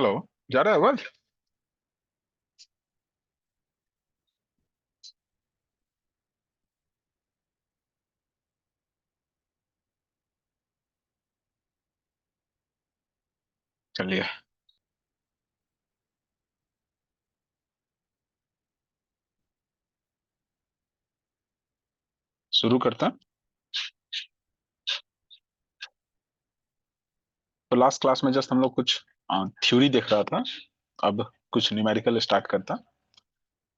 Hello. जा रहा है आवाज? चलिए शुरू करता। तो लास्ट क्लास में जस्ट हम लोग कुछ थ्योरी देख रहा था। अब कुछ न्यूमेरिकल स्टार्ट करता।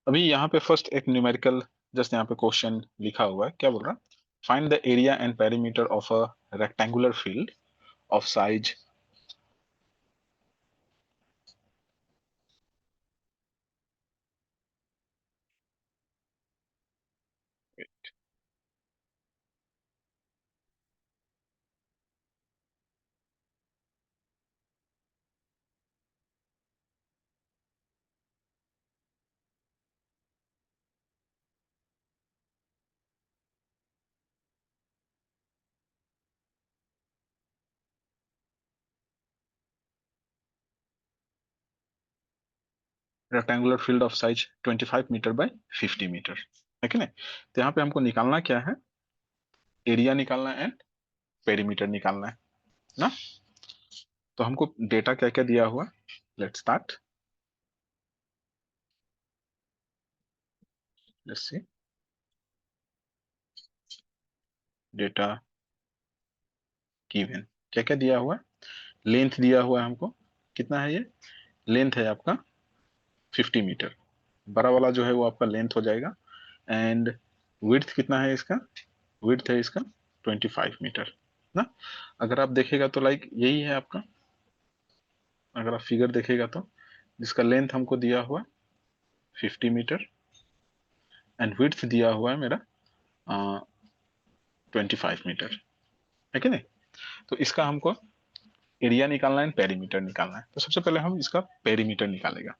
अभी यहाँ पे फर्स्ट एक न्यूमेरिकल, जस्ट यहाँ पे क्वेश्चन लिखा हुआ है। क्या बोल रहा है? Find the area and perimeter of a rectangular field of size. Rectangular field of size 25 metre by 50 metre है कि नहीं? तो यहाँ पे हमको निकालना क्या है? एरिया निकालना है एंड पेरीमीटर निकालना है ना। तो हमको डेटा क्या क्या दिया हुआ? Let's start. Let's see data given. क्या क्या दिया हुआ है? लेंथ दिया हुआ है हमको। कितना है ये? लेंथ है आपका 50 मीटर। बड़ा वाला जो है वो आपका लेंथ हो जाएगा। एंड विड्थ कितना है इसका? विड्थ है इसका 25 मीटर ना। अगर आप देखेगा तो लाइक यही है आपका। अगर आप फिगर देखेगा तो जिसका लेंथ हमको दिया हुआ 50 मीटर एंड विड्थ दिया हुआ है मेरा 25 मीटर है कि नहीं? तो इसका हमको एरिया निकालना है, पेरीमीटर निकालना है। तो सबसे पहले हम इसका पेरीमीटर निकालेगा।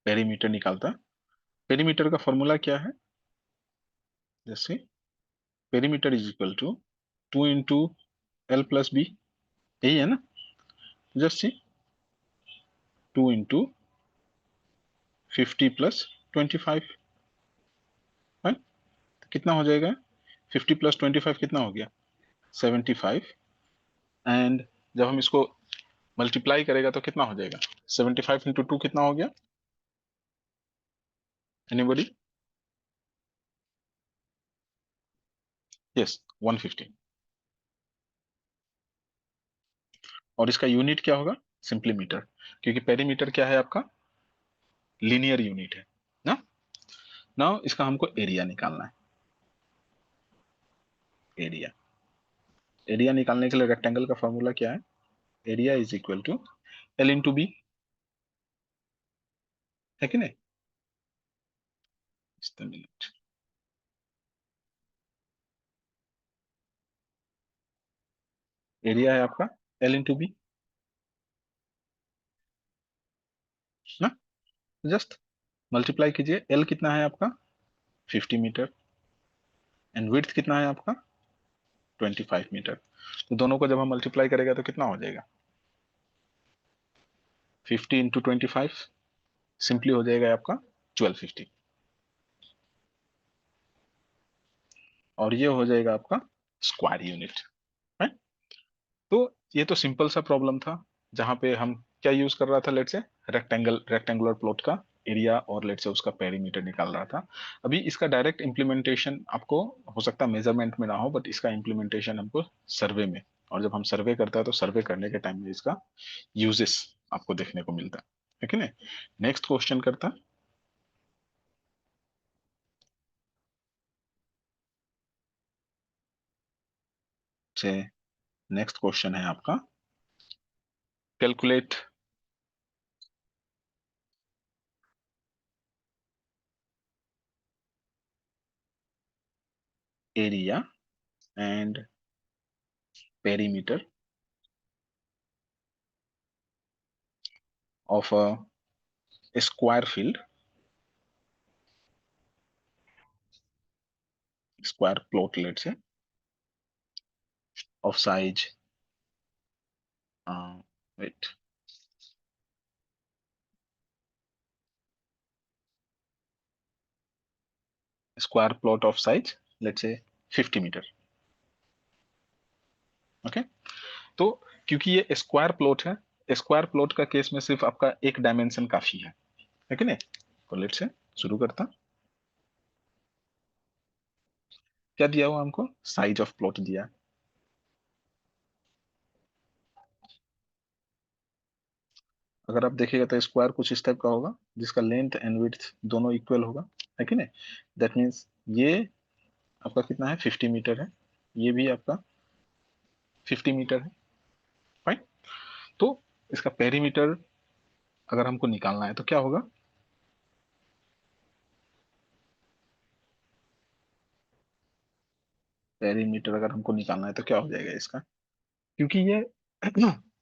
पेरीमीटर निकालता। पेरीमीटर का फॉर्मूला क्या है? जैसे perimeter is equal to 2 into L plus B। यही है ना? जस्ट सी 2 इंटू 50 प्लस 25 है। तो कितना हो जाएगा? 50 प्लस 25 कितना हो गया? 75। एंड जब हम इसको मल्टीप्लाई करेगा तो कितना हो जाएगा? 75 इंटू 2 कितना हो गया? एनीबॉडी? यस, 150। और इसका यूनिट क्या होगा? Simply metre. क्योंकि पेरीमीटर क्या है आपका? लीनियर यूनिट है ना। नाउ इसका हमको एरिया निकालना है। एरिया एरिया निकालने के लिए रेक्टेंगल का फॉर्मूला क्या है? Area is equal to L into B है कि नहीं? Just a minute। एरिया है आपका L इंटू B ना। जस्ट मल्टीप्लाई कीजिए। L कितना है आपका? 50 मीटर। एंड विड्थ कितना है आपका? 25 मीटर। तो दोनों को जब हम मल्टीप्लाई करेगा तो कितना हो जाएगा? 50 इंटू 25 सिंपली हो जाएगा आपका 1250। और ये हो जाएगा आपका स्क्वायर यूनिट है। तो ये तो सिंपल सा प्रॉब्लम था जहां पे हम क्या यूज कर रहा था? लेट से रेक्टेंगुलर प्लॉट का एरिया और लेट से उसका पेरीमीटर निकाल रहा था। अभी इसका डायरेक्ट इम्प्लीमेंटेशन आपको हो सकता है मेजरमेंट में ना हो, बट इसका इम्प्लीमेंटेशन हमको सर्वे में, और जब हम सर्वे करता है तो सर्वे करने के टाइम में इसका यूजेस आपको देखने को मिलता है कि नहीं? नेक्स्ट क्वेश्चन करता से। नेक्स्ट क्वेश्चन है आपका calculate area and perimeter of a square field square plot, let's say, of size, wait, square plot of size, let's say 50 metre. Okay, तो क्योंकि ये स्क्वायर प्लॉट है, स्क्वायर प्लॉट का case में सिर्फ आपका एक डायमेंशन काफी है कि नहीं? तो लेट्स से शुरू करता. क्या दिया हुआ हमको? साइज ऑफ प्लॉट दिया. अगर आप देखिएगा तो स्क्वायर कुछ इस टाइप का होगा जिसका लेंथ एंड विड्थ दोनों इक्वल होगा, है कि नहीं? दैट मीन्स ये आपका कितना है? 50 मीटर है. ये भी आपका 50 मीटर है. फाइन. तो इसका पेरीमीटर अगर हमको निकालना है तो क्या होगा? पेरीमीटर अगर हमको निकालना है तो क्या हो जाएगा इसका? क्योंकि ये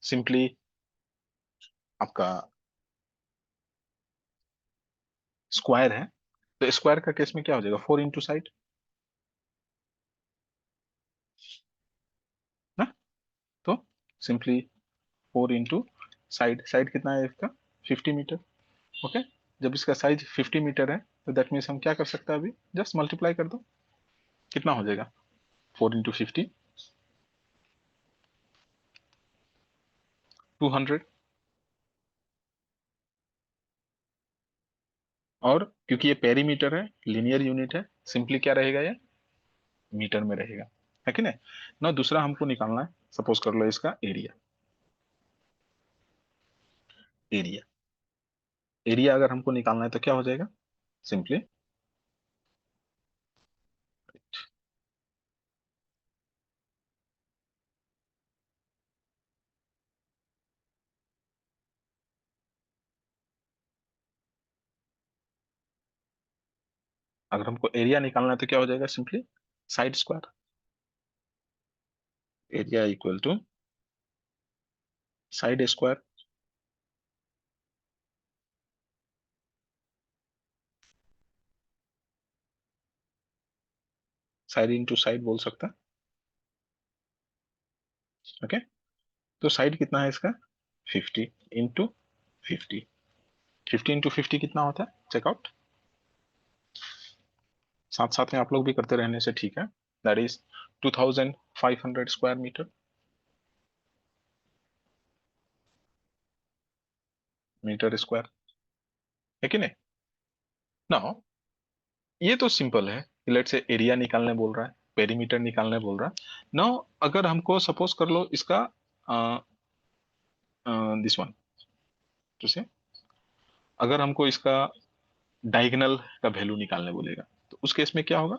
सिंपली आपका स्क्वायर है, तो स्क्वायर का केस में क्या हो जाएगा? 4 इंटू साइड ना. तो सिंपली 4 इंटू साइड. साइड कितना है इसका? 50 मीटर. ओके. जब इसका साइज 50 मीटर है तो दैट मीन्स हम क्या कर सकते हैं? अभी जस्ट मल्टीप्लाई कर दो. कितना हो जाएगा? 4 इंटू 50, 200. और क्योंकि ये पेरीमीटर है, लिनियर यूनिट है, सिंपली क्या रहेगा? ये मीटर में रहेगा, है कि नहीं? ना दूसरा हमको निकालना है, सपोज कर लो इसका एरिया. एरिया एरिया अगर हमको निकालना है तो क्या हो जाएगा? सिंपली अगर हमको एरिया निकालना है तो क्या हो जाएगा? Simply side square. Area equal to side square. Side into side बोल सकता. ओके. तो साइड कितना है इसका? 50 इंटू 50. 50 इंटू 50 कितना होता है? चेकआउट. साथ साथ में आप लोग भी करते रहने से ठीक है. That is 2500 square metre. Metre square, है कि नहीं? नाउ ये तो सिंपल है. लेट से एरिया निकालने बोल रहा है, पेरीमीटर निकालने बोल रहा है. नाउ अगर हमको सपोज कर लो इसका दिस वन, तो से अगर हमको इसका डायगोनल का वैल्यू निकालने बोलेगा तो उस केस में क्या होगा?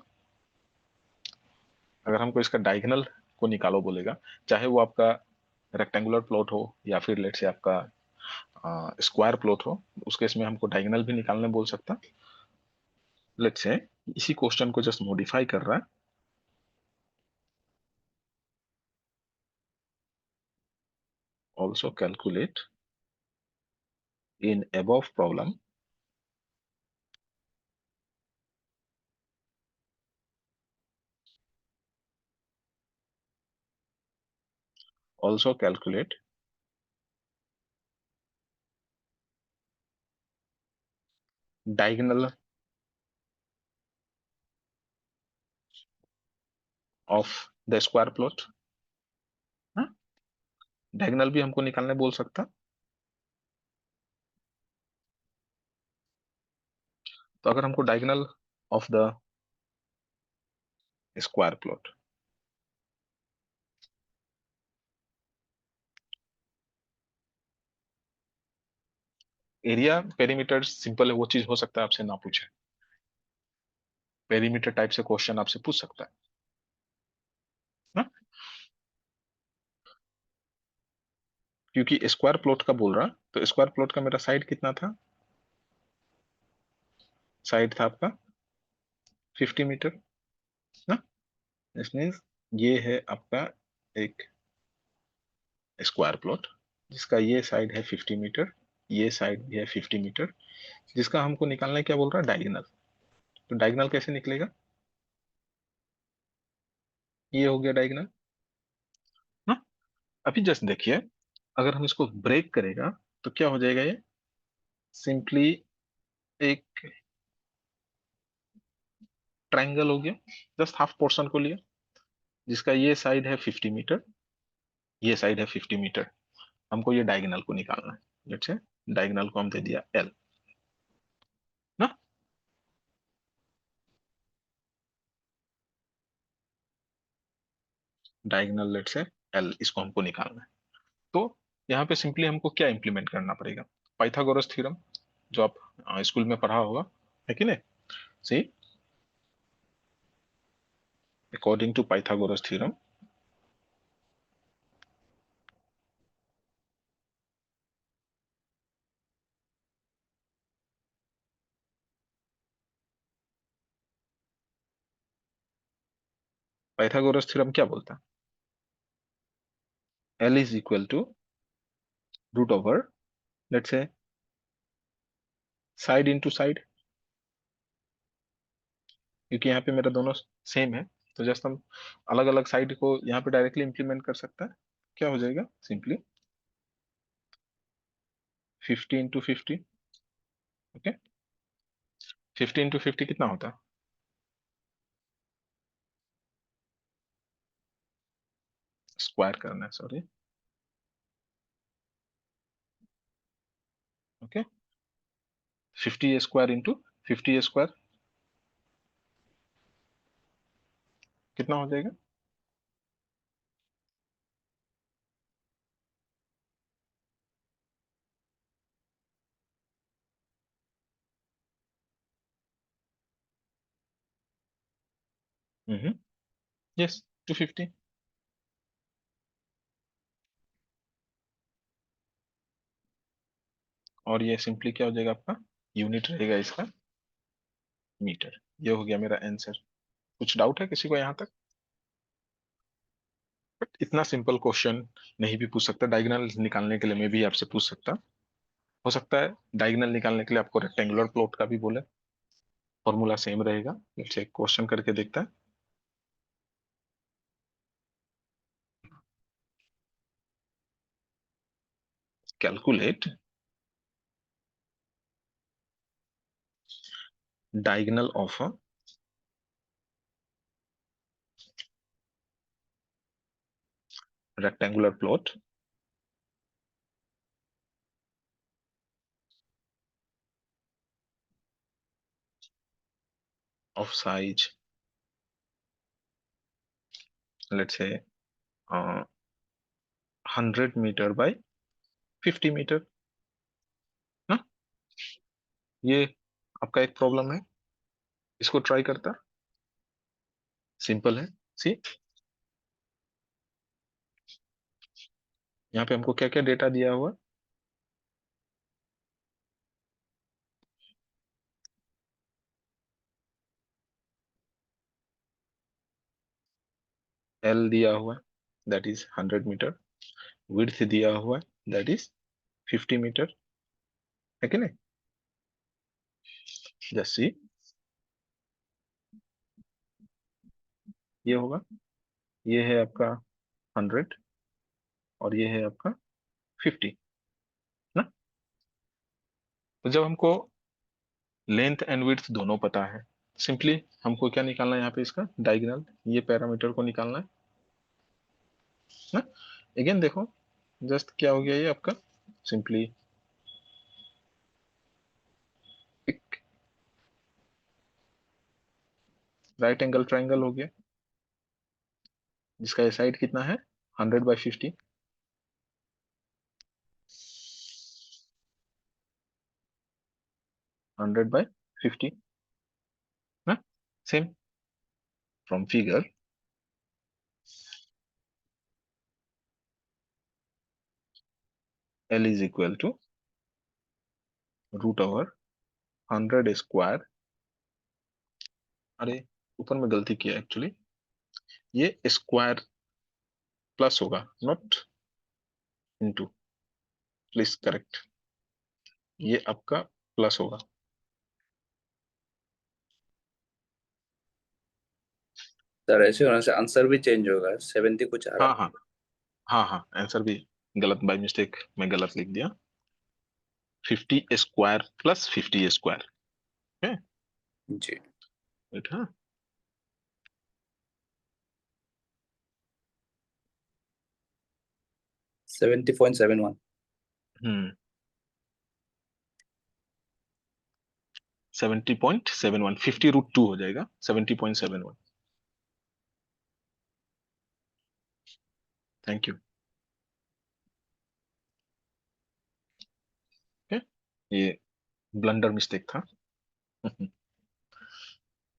अगर हमको इसका डायगोनल को निकालो बोलेगा, चाहे वो आपका रेक्टेंगुलर प्लॉट हो या फिर लेट से आपका स्क्वायर प्लॉट हो, उस केस में हमको डायगोनल भी निकालने बोल सकता. लेट से इसी क्वेश्चन को जस्ट मॉडिफाई कर रहा है. Also calculate in above problem. Also calculate diagonal of the square plot. Diagonal भी हमको निकालने बोल सकता. तो अगर हमको diagonal of the square plot, area perimeter simple है, वो चीज हो सकता है आपसे ना पूछे. पेरीमीटर टाइप से क्वेश्चन आपसे पूछ सकता है ना. क्योंकि स्क्वायर प्लॉट का बोल रहा, तो स्क्वायर प्लॉट का मेरा साइड कितना था? साइड था आपका 50 मीटर ना. इसमें ये है आपका एक स्क्वायर प्लॉट जिसका ये साइड है 50 मीटर, ये साइड भी है 50 मीटर, जिसका हमको निकालना है क्या बोल रहा है? डायगोनल. तो डायगोनल कैसे निकलेगा? ये हो गया डायगोनल ना। अभी जस्ट देखिए, अगर हम इसको ब्रेक करेगा तो क्या हो जाएगा, ये सिंपली एक ट्रायंगल हो गया। जस्ट हाफ पोर्शन को लिया, जिसका ये साइड है 50 मीटर, ये साइड है 50 मीटर। हमको ये डायगोनल को निकालना है। लेट्स से डायगोनल को हम दे दिया एल ना। डायगोनल लेट्स से एल, इसको हमको निकालना है। तो यहाँ पे सिंपली हमको क्या इंप्लीमेंट करना पड़ेगा, पाइथागोरस थ्योरम, जो आप स्कूल में पढ़ा होगा, है कि नहीं। See, according to Pythagoras theorem, Pythagoras theorem क्या बोलता है, L is equal to root over, let's say side into side, क्योंकि यहाँ पे मेरा दोनों सेम है, तो जस्ट हम अलग अलग साइड को यहाँ पे डायरेक्टली इंप्लीमेंट कर सकता है। क्या हो जाएगा, सिंपली 50 इंटू 50। ओके, 50 इंटू 50 कितना होता है, स्क्वायर करना है, sorry. Okay, 50 square into 50 square कितना हो जाएगा। हम्म, यस, 250। और ये सिंपली क्या हो जाएगा आपका, यूनिट रहेगा इसका मीटर। ये हो गया मेरा आंसर। कुछ डाउट है किसी को यहाँ तक। बट इतना सिंपल क्वेश्चन नहीं भी पूछ सकता, डायगोनल निकालने के लिए मैं भी आपसे पूछ सकता। हो सकता है डायगोनल निकालने के लिए आपको रेक्टेंगुलर प्लॉट का भी बोले, फॉर्मूला सेम रहेगा। लेट्स एक क्वेश्चन करके देखता है। Calculate diagonal of a rectangular plot of size, let's say 100 metre by 50 metre ना। ये आपका एक प्रॉब्लम है, इसको ट्राई करता। सिंपल है। सी, यहाँ पे हमको क्या क्या डेटा दिया हुआ, एल दिया हुआ है, दैट इज 100 मीटर। विड्थ दिया हुआ है, दैट इज 50 मीटर, है कि नहीं। जस्ट सी, ये होगा, ये है आपका 100 और ये है आपका 50 ना। तो जब हमको लेंथ एंड विड्थ दोनों पता है, सिंपली हमको क्या निकालना है यहाँ पे, इसका डायगोनल, ये पैरामीटर को निकालना है ना। अगेन देखो, जस्ट क्या हो गया ये आपका, सिंपली एक राइट एंगल ट्राइंगल हो गया, जिसका ये साइड कितना है, 100/50, 100/50 ना। Same from figure, L is equal to root over 100 square. अरे, ऊपर में गलती किया एक्चुअली, ये स्क्वायर प्लस होगा, नॉट इनटू, प्लीज करेक्ट, ये आपका प्लस होगा। सर ऐसे होने से आंसर भी चेंज होगा, 70 कुछ आ हाँ रहा हाँ हाँ हाँ, आंसर भी गलत, बाय मिस्टेक मैं गलत लिख दिया। 50 स्क्वायर प्लस 50 स्क्वायर है। है जी। राइट, हाँ। 70.71। हम्म 70.71, 50√2 हो जाएगा 70.71। Thank you. ओके, ये ब्लंडर मिस्टेक था।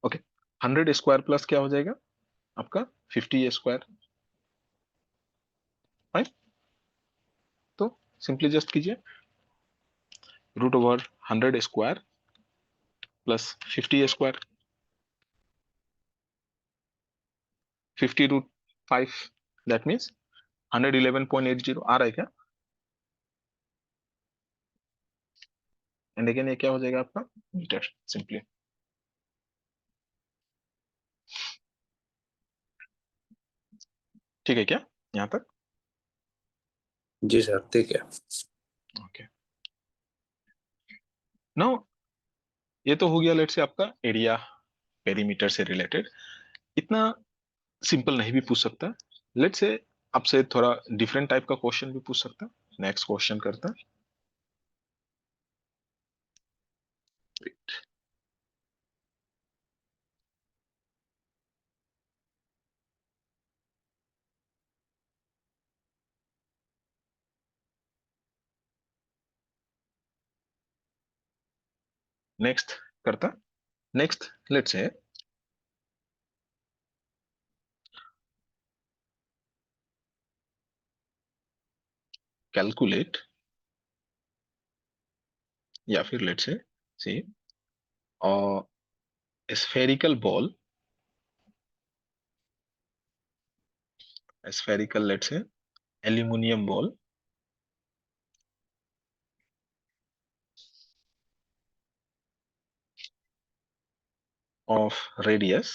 ओके, 100 स्क्वायर प्लस क्या हो जाएगा आपका? 50 स्क्वायर। फाइन। तो सिंपली जस्ट कीजिए, √over 100 square plus 50 square. 50√5, that means 111.80 आ रहा है क्या? एंड अगेन ये क्या हो जाएगा आपका? Metre, simply. ठीक है क्या यहाँ तक? जी सर ठीक है। ओके, नाउ ये तो हो गया लेट से आपका एरिया पेरीमीटर से रिलेटेड। इतना सिंपल नहीं भी पूछ सकता, लेट से आपसे थोड़ा डिफरेंट टाइप का क्वेश्चन भी पूछ सकता। नेक्स्ट क्वेश्चन करता। नेक्स्ट करता। नेक्स्ट लेट से कैलकुलेट, या फिर लेट से सी स्फेरिकल बॉल, स्फेरिकल लेट से aluminium ball of radius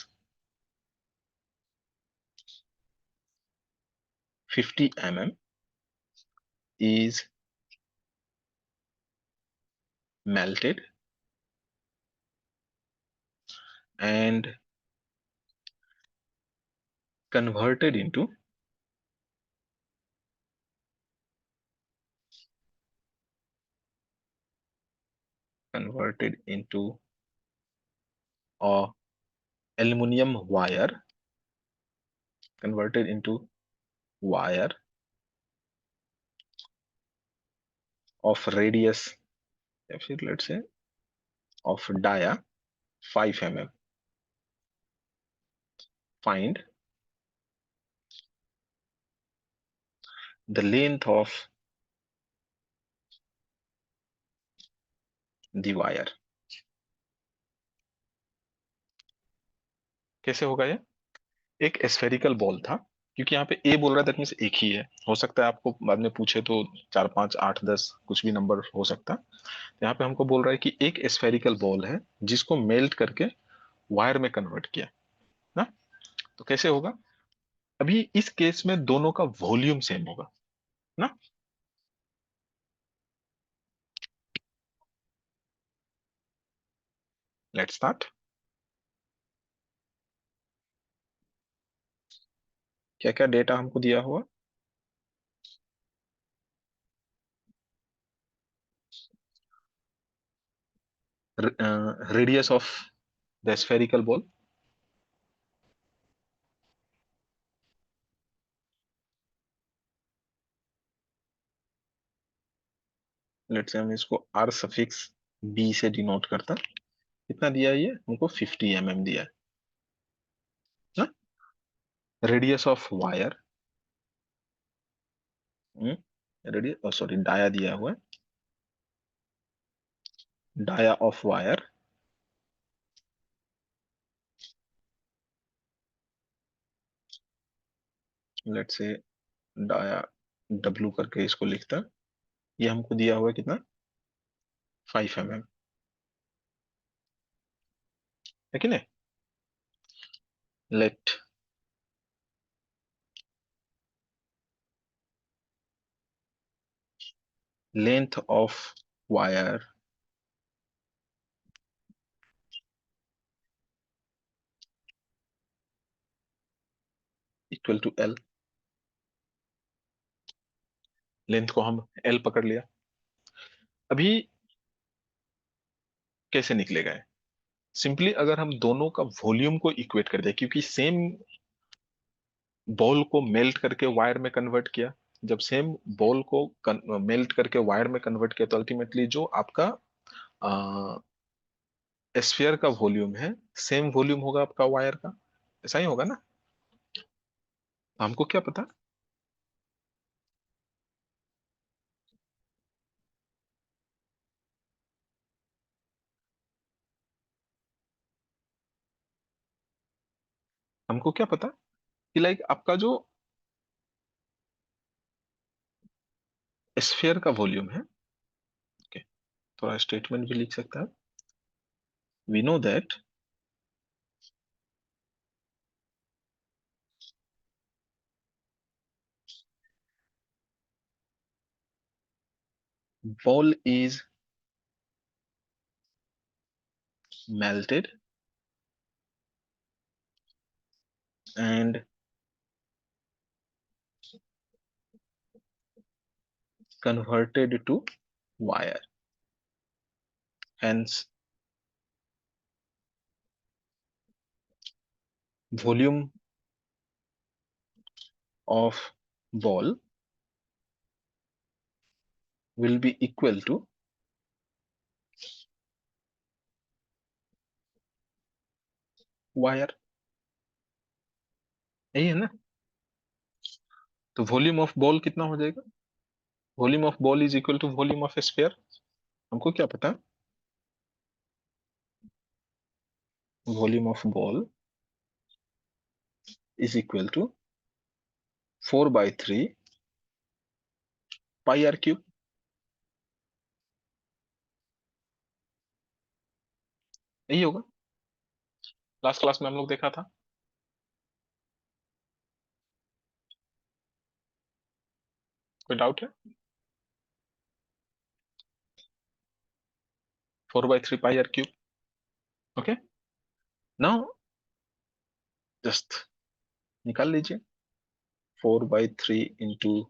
50 mm is melted and converted into converted into a aluminum wire, converted into wire of radius, या फिर let's say of dia 5 mm. Find the length of the wire. कैसे होगा ये? एक spherical ball था, क्योंकि यहाँ पे ए बोल रहा है, दैट मीन्स एक ही है। हो सकता है आपको बाद में पूछे तो 4 5 8 10 कुछ भी नंबर हो सकता है। यहाँ पे हमको बोल रहा है कि एक स्फेरिकल बॉल है जिसको मेल्ट करके वायर में कन्वर्ट किया ना। तो कैसे होगा? अभी इस केस में दोनों का वॉल्यूम सेम होगा ना। Let's start. क्या क्या डेटा हमको दिया हुआ? Radius of the spherical ball, let's say हम इसको आर सफिक्स बी से डिनोट करता। कितना दिया है ये हमको? 50 mm दिया है ना। Radius of wire, radius sorry dia दिया हुआ है, dia of wire let's say dia W करके इसको लिखता। ये हमको दिया हुआ है कितना? 5 mm, है कि नहीं? Let length of wire equal to L। Length को हम L पकड़ लिया। अभी कैसे निकलेगा? सिंपली अगर हम दोनों का वॉल्यूम को इक्वेट कर दे, क्योंकि सेम बॉल को मेल्ट करके वायर में कन्वर्ट किया, जब सेम बॉल को मेल्ट करके वायर में कन्वर्ट किया तो अल्टीमेटली जो आपका स्फीयर का वॉल्यूम है सेम वॉल्यूम होगा आपका वायर का। ऐसा ही होगा ना? हमको क्या पता? हमको क्या पता कि लाइक आपका जो स्फीयर का वॉल्यूम है, ओके, थोड़ा स्टेटमेंट भी लिख सकता है। We know that ball is melted and converted to wire. Hence, volume of ball will be equal to wire। यही है ना? तो वॉल्यूम ऑफ बॉल कितना हो जाएगा? Volume of ball is equal to volume of sphere. हमको क्या पता? Volume of ball is equal to 4/3 pi are cube. यही होगा। लास्ट क्लास में हम लोग देखा था। कोई डाउट है? 4/3 pi are cube. Okay, now just निकाल लीजिए। 4/3 इंटू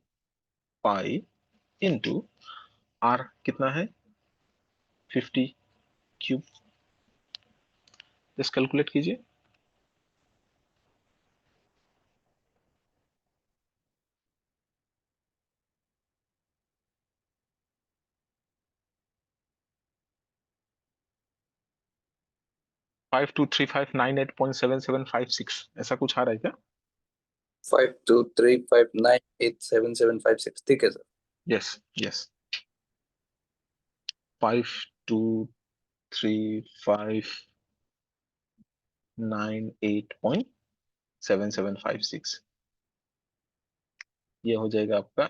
पाई इंटू आर कितना है? 50 क्यूब। जस्ट कैलकुलेट कीजिए। 523598.7756 ऐसा कुछ आ रहा है क्या? 5235987756 ठीक है सर। यस यस, 523598.7756 ये हो जाएगा आपका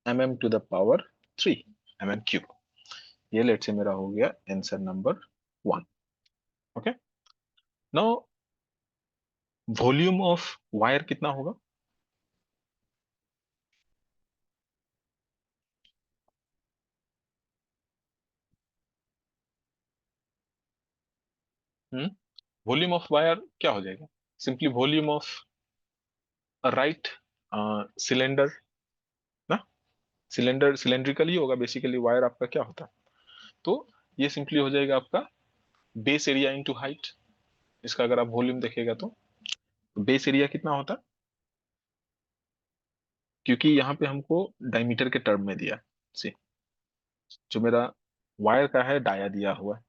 mm⁻³ mm³। ये लेट से मेरा हो गया answer number 1। Okay, now volume of wire कितना होगा? हम्म, वॉल्यूम ऑफ वायर क्या हो जाएगा? Simply volume of right cylinder ना। सिलेंडर सिलेंड्रिकल ही होगा बेसिकली, वायर आपका क्या होता है? तो ये सिंपली हो जाएगा आपका बेस एरिया इनटू हाइट। इसका अगर आप वॉल्यूम देखेगा तो बेस एरिया कितना होता है? क्योंकि यहाँ पे हमको डायमीटर के टर्म में दिया सी, जो मेरा वायर का है डाया दिया हुआ है,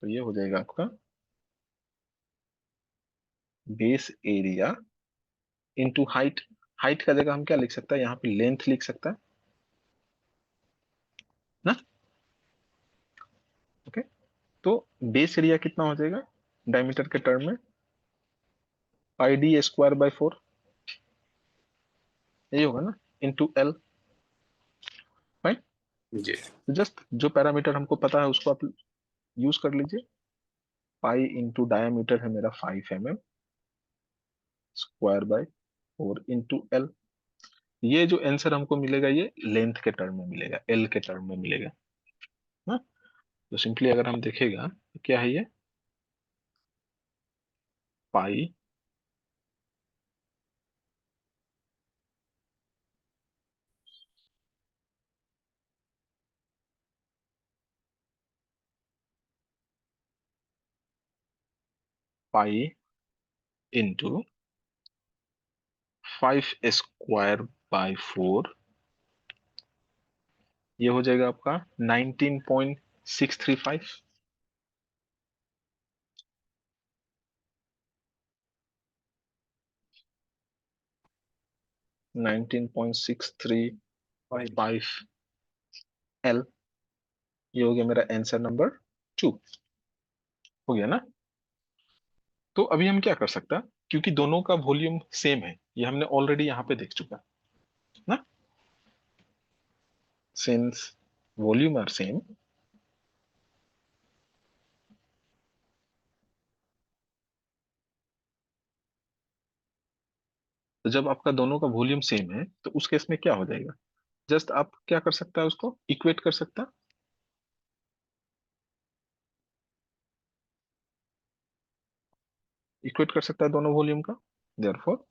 तो ये हो जाएगा आपका base area into height. Height का जगह हम क्या लिख सकते हैं? यहाँ पे लेंथ लिख सकता है ना। ओके, तो बेस एरिया कितना हो जाएगा डायमीटर के टर्म में? πd²/4 यही होगा ना, इंटू L। राइट, जी जस्ट जो पैरामीटर हमको पता है उसको आप यूज कर लीजिए। पाई इंटू डायमीटर है मेरा 5 mm² / 4 इंटू L। ये जो आंसर हमको मिलेगा ये लेंथ के टर्म में मिलेगा, एल के टर्म में मिलेगा ना। तो सिंपली अगर हम देखेगा तो क्या है ये, पाई पाई इंटू 5 स्क्वायर बाय 4, ये हो जाएगा आपका 19.635। 19.635 एल, ये हो गया मेरा आंसर नंबर 2। हो गया ना। तो अभी हम क्या कर सकते हैं, क्योंकि दोनों का वॉल्यूम सेम है, ये हमने ऑलरेडी यहाँ पे देख चुका ना। सिंस वॉल्यूम आर सेम, तो जब आपका दोनों का वॉल्यूम सेम है तो उस केस में क्या हो जाएगा, जस्ट आप क्या कर सकता है, उसको इक्वेट कर सकता, इक्वेट कर सकता है दोनों वॉल्यूम का। देयरफॉर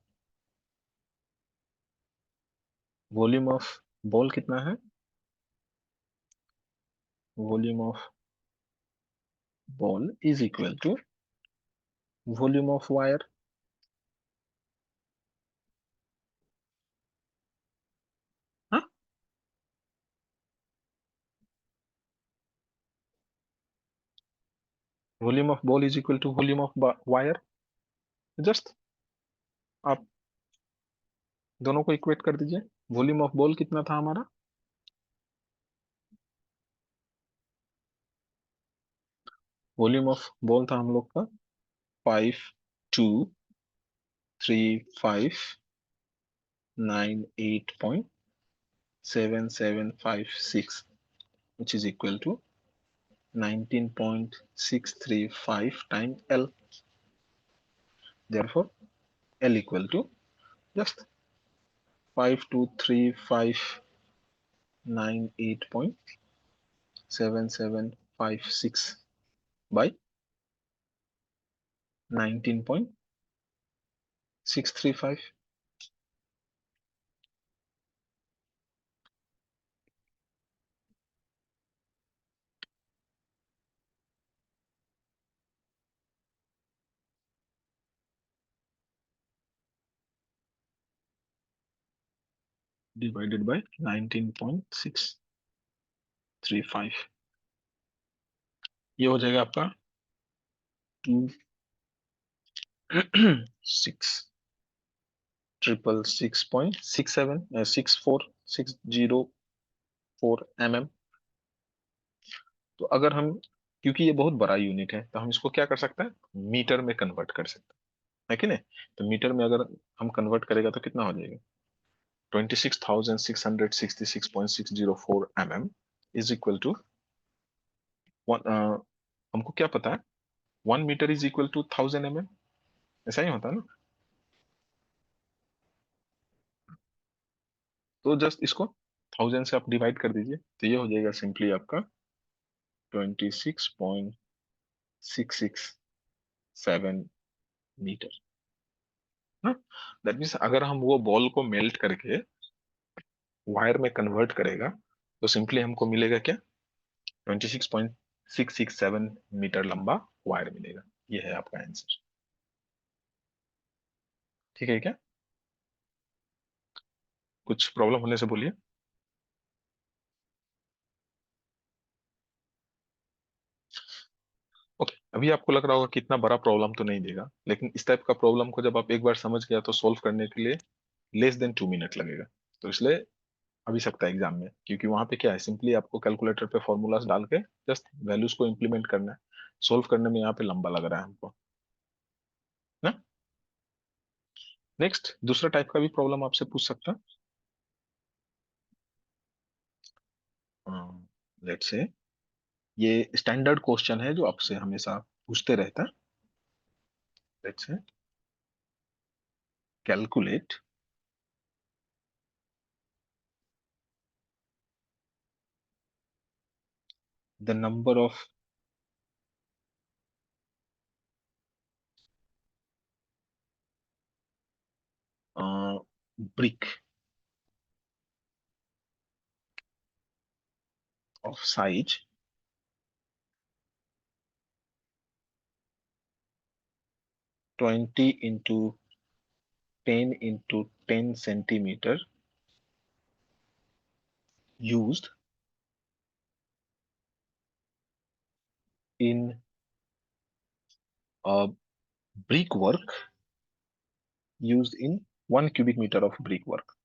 वॉल्यूम ऑफ बॉल कितना है, volume of ball is equal to volume of wire. हाँ, volume of ball is equal to volume of wire. Just आप दोनों को इक्वेट कर दीजिए। वॉल्यूम ऑफ बॉल कितना था हमारा, वॉल्यूम ऑफ बॉल था हम लोग का 523598.7756, which is equal to 19.635 times L. Therefore, L equal to just 523598.7756 by 19.635 divided by 19.635, ये हो जाएगा आपका 6,666.67 64604 mm। तो अगर हम, क्योंकि ये बहुत बड़ा यूनिट है तो हम इसको क्या कर सकते हैं, मीटर में कन्वर्ट कर सकते हैं, है कि नहीं। तो मीटर में अगर हम कन्वर्ट करेगा तो कितना हो जाएगा, 26,666.604 इज इक्वल टू हमको क्या पता है, 1 metre is equal to 1000 mm, ऐसा ही होता है ना। तो जस्ट इसको 1000 से आप डिवाइड कर दीजिए, तो ये हो जाएगा सिंपली आपका 26.667 मीटर ना। दैट मीन्स अगर हम वो बॉल को मेल्ट करके वायर में कन्वर्ट करेगा तो सिंपली हमको मिलेगा क्या, 26.667 मीटर लंबा वायर मिलेगा। ये है आपका आंसर। ठीक है क्या, कुछ प्रॉब्लम होने से बोलिए। ओके, अभी आपको लग रहा होगा कि इतना बड़ा प्रॉब्लम तो नहीं देगा, लेकिन इस टाइप का प्रॉब्लम को जब आप एक बार समझ गया तो सॉल्व करने के लिए लेस देन 2 मिनट लगेगा। तो इसलिए आ भी सकता है एग्जाम में, क्योंकि वहां पे क्या है, सिंपली आपको कैलकुलेटर पे फॉर्मूलाज डाल के जस्ट वैल्यूज को इम्प्लीमेंट करना है। सॉल्व करने में यहाँ पे लंबा लग रहा है हमको ना। नेक्स्ट दूसरा टाइप का भी प्रॉब्लम आपसे पूछ सकता है। लेट्स से ये स्टैंडर्ड क्वेश्चन है जो आपसे हमेशा पूछते रहता है। Let's say calculate the number of brick of size 20 into 10 into 10 centimeter used in brickwork used in 1 cubic meter of brickwork.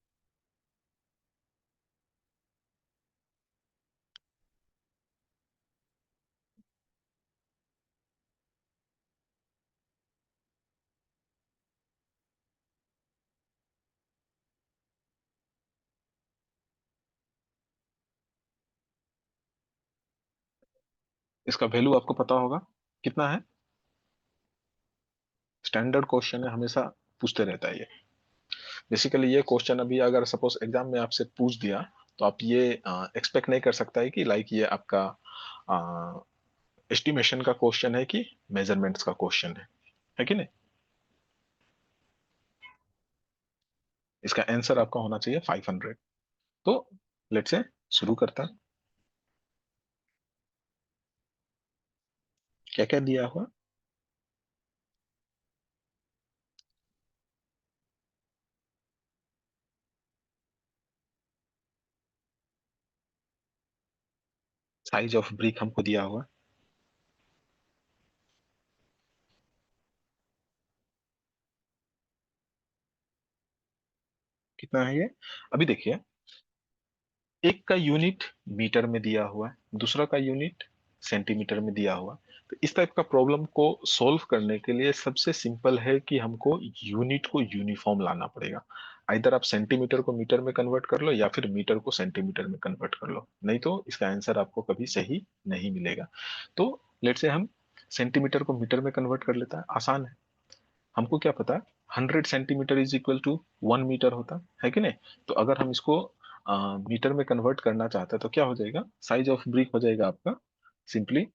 इसका वैल्यू आपको पता होगा कितना है? स्टैंडर्ड क्वेश्चन है, हमेशा पूछते रहता है ये। बेसिकली ये क्वेश्चन अभी अगर सपोज एग्जाम में आपसे पूछ दिया तो आप ये एक्सपेक्ट नहीं कर सकता है कि लाइक ये आपका एस्टिमेशन का क्वेश्चन है कि मेजरमेंट्स का क्वेश्चन है कि नहीं? इसका आंसर आपका होना चाहिए 500। तो लेट्स से शुरू करता है। क्या क्या दिया हुआ? साइज ऑफ ब्रिक हमको दिया हुआ कितना है ये? अभी देखिए, एक का यूनिट मीटर में दिया हुआ है, दूसरा का यूनिट सेंटीमीटर में दिया हुआ। तो इस टाइप का प्रॉब्लम को सॉल्व करने के लिए सबसे सिंपल है कि हमको यूनिट को यूनिफॉर्म लाना पड़ेगा। आइदर आप सेंटीमीटर को मीटर में कन्वर्ट कर लो या फिर मीटर को सेंटीमीटर में कन्वर्ट कर लो, नहीं तो इसका आंसर आपको कभी सही नहीं मिलेगा। तो लेट से हम सेंटीमीटर को मीटर में कन्वर्ट कर लेता है, आसान है। हमको क्या पता, 100 centimetre is equal to 1 metre होता है कि नहीं? तो अगर हम इसको मीटर में कन्वर्ट करना चाहते हैं तो क्या हो जाएगा? साइज ऑफ ब्रिक हो जाएगा आपका सिंपली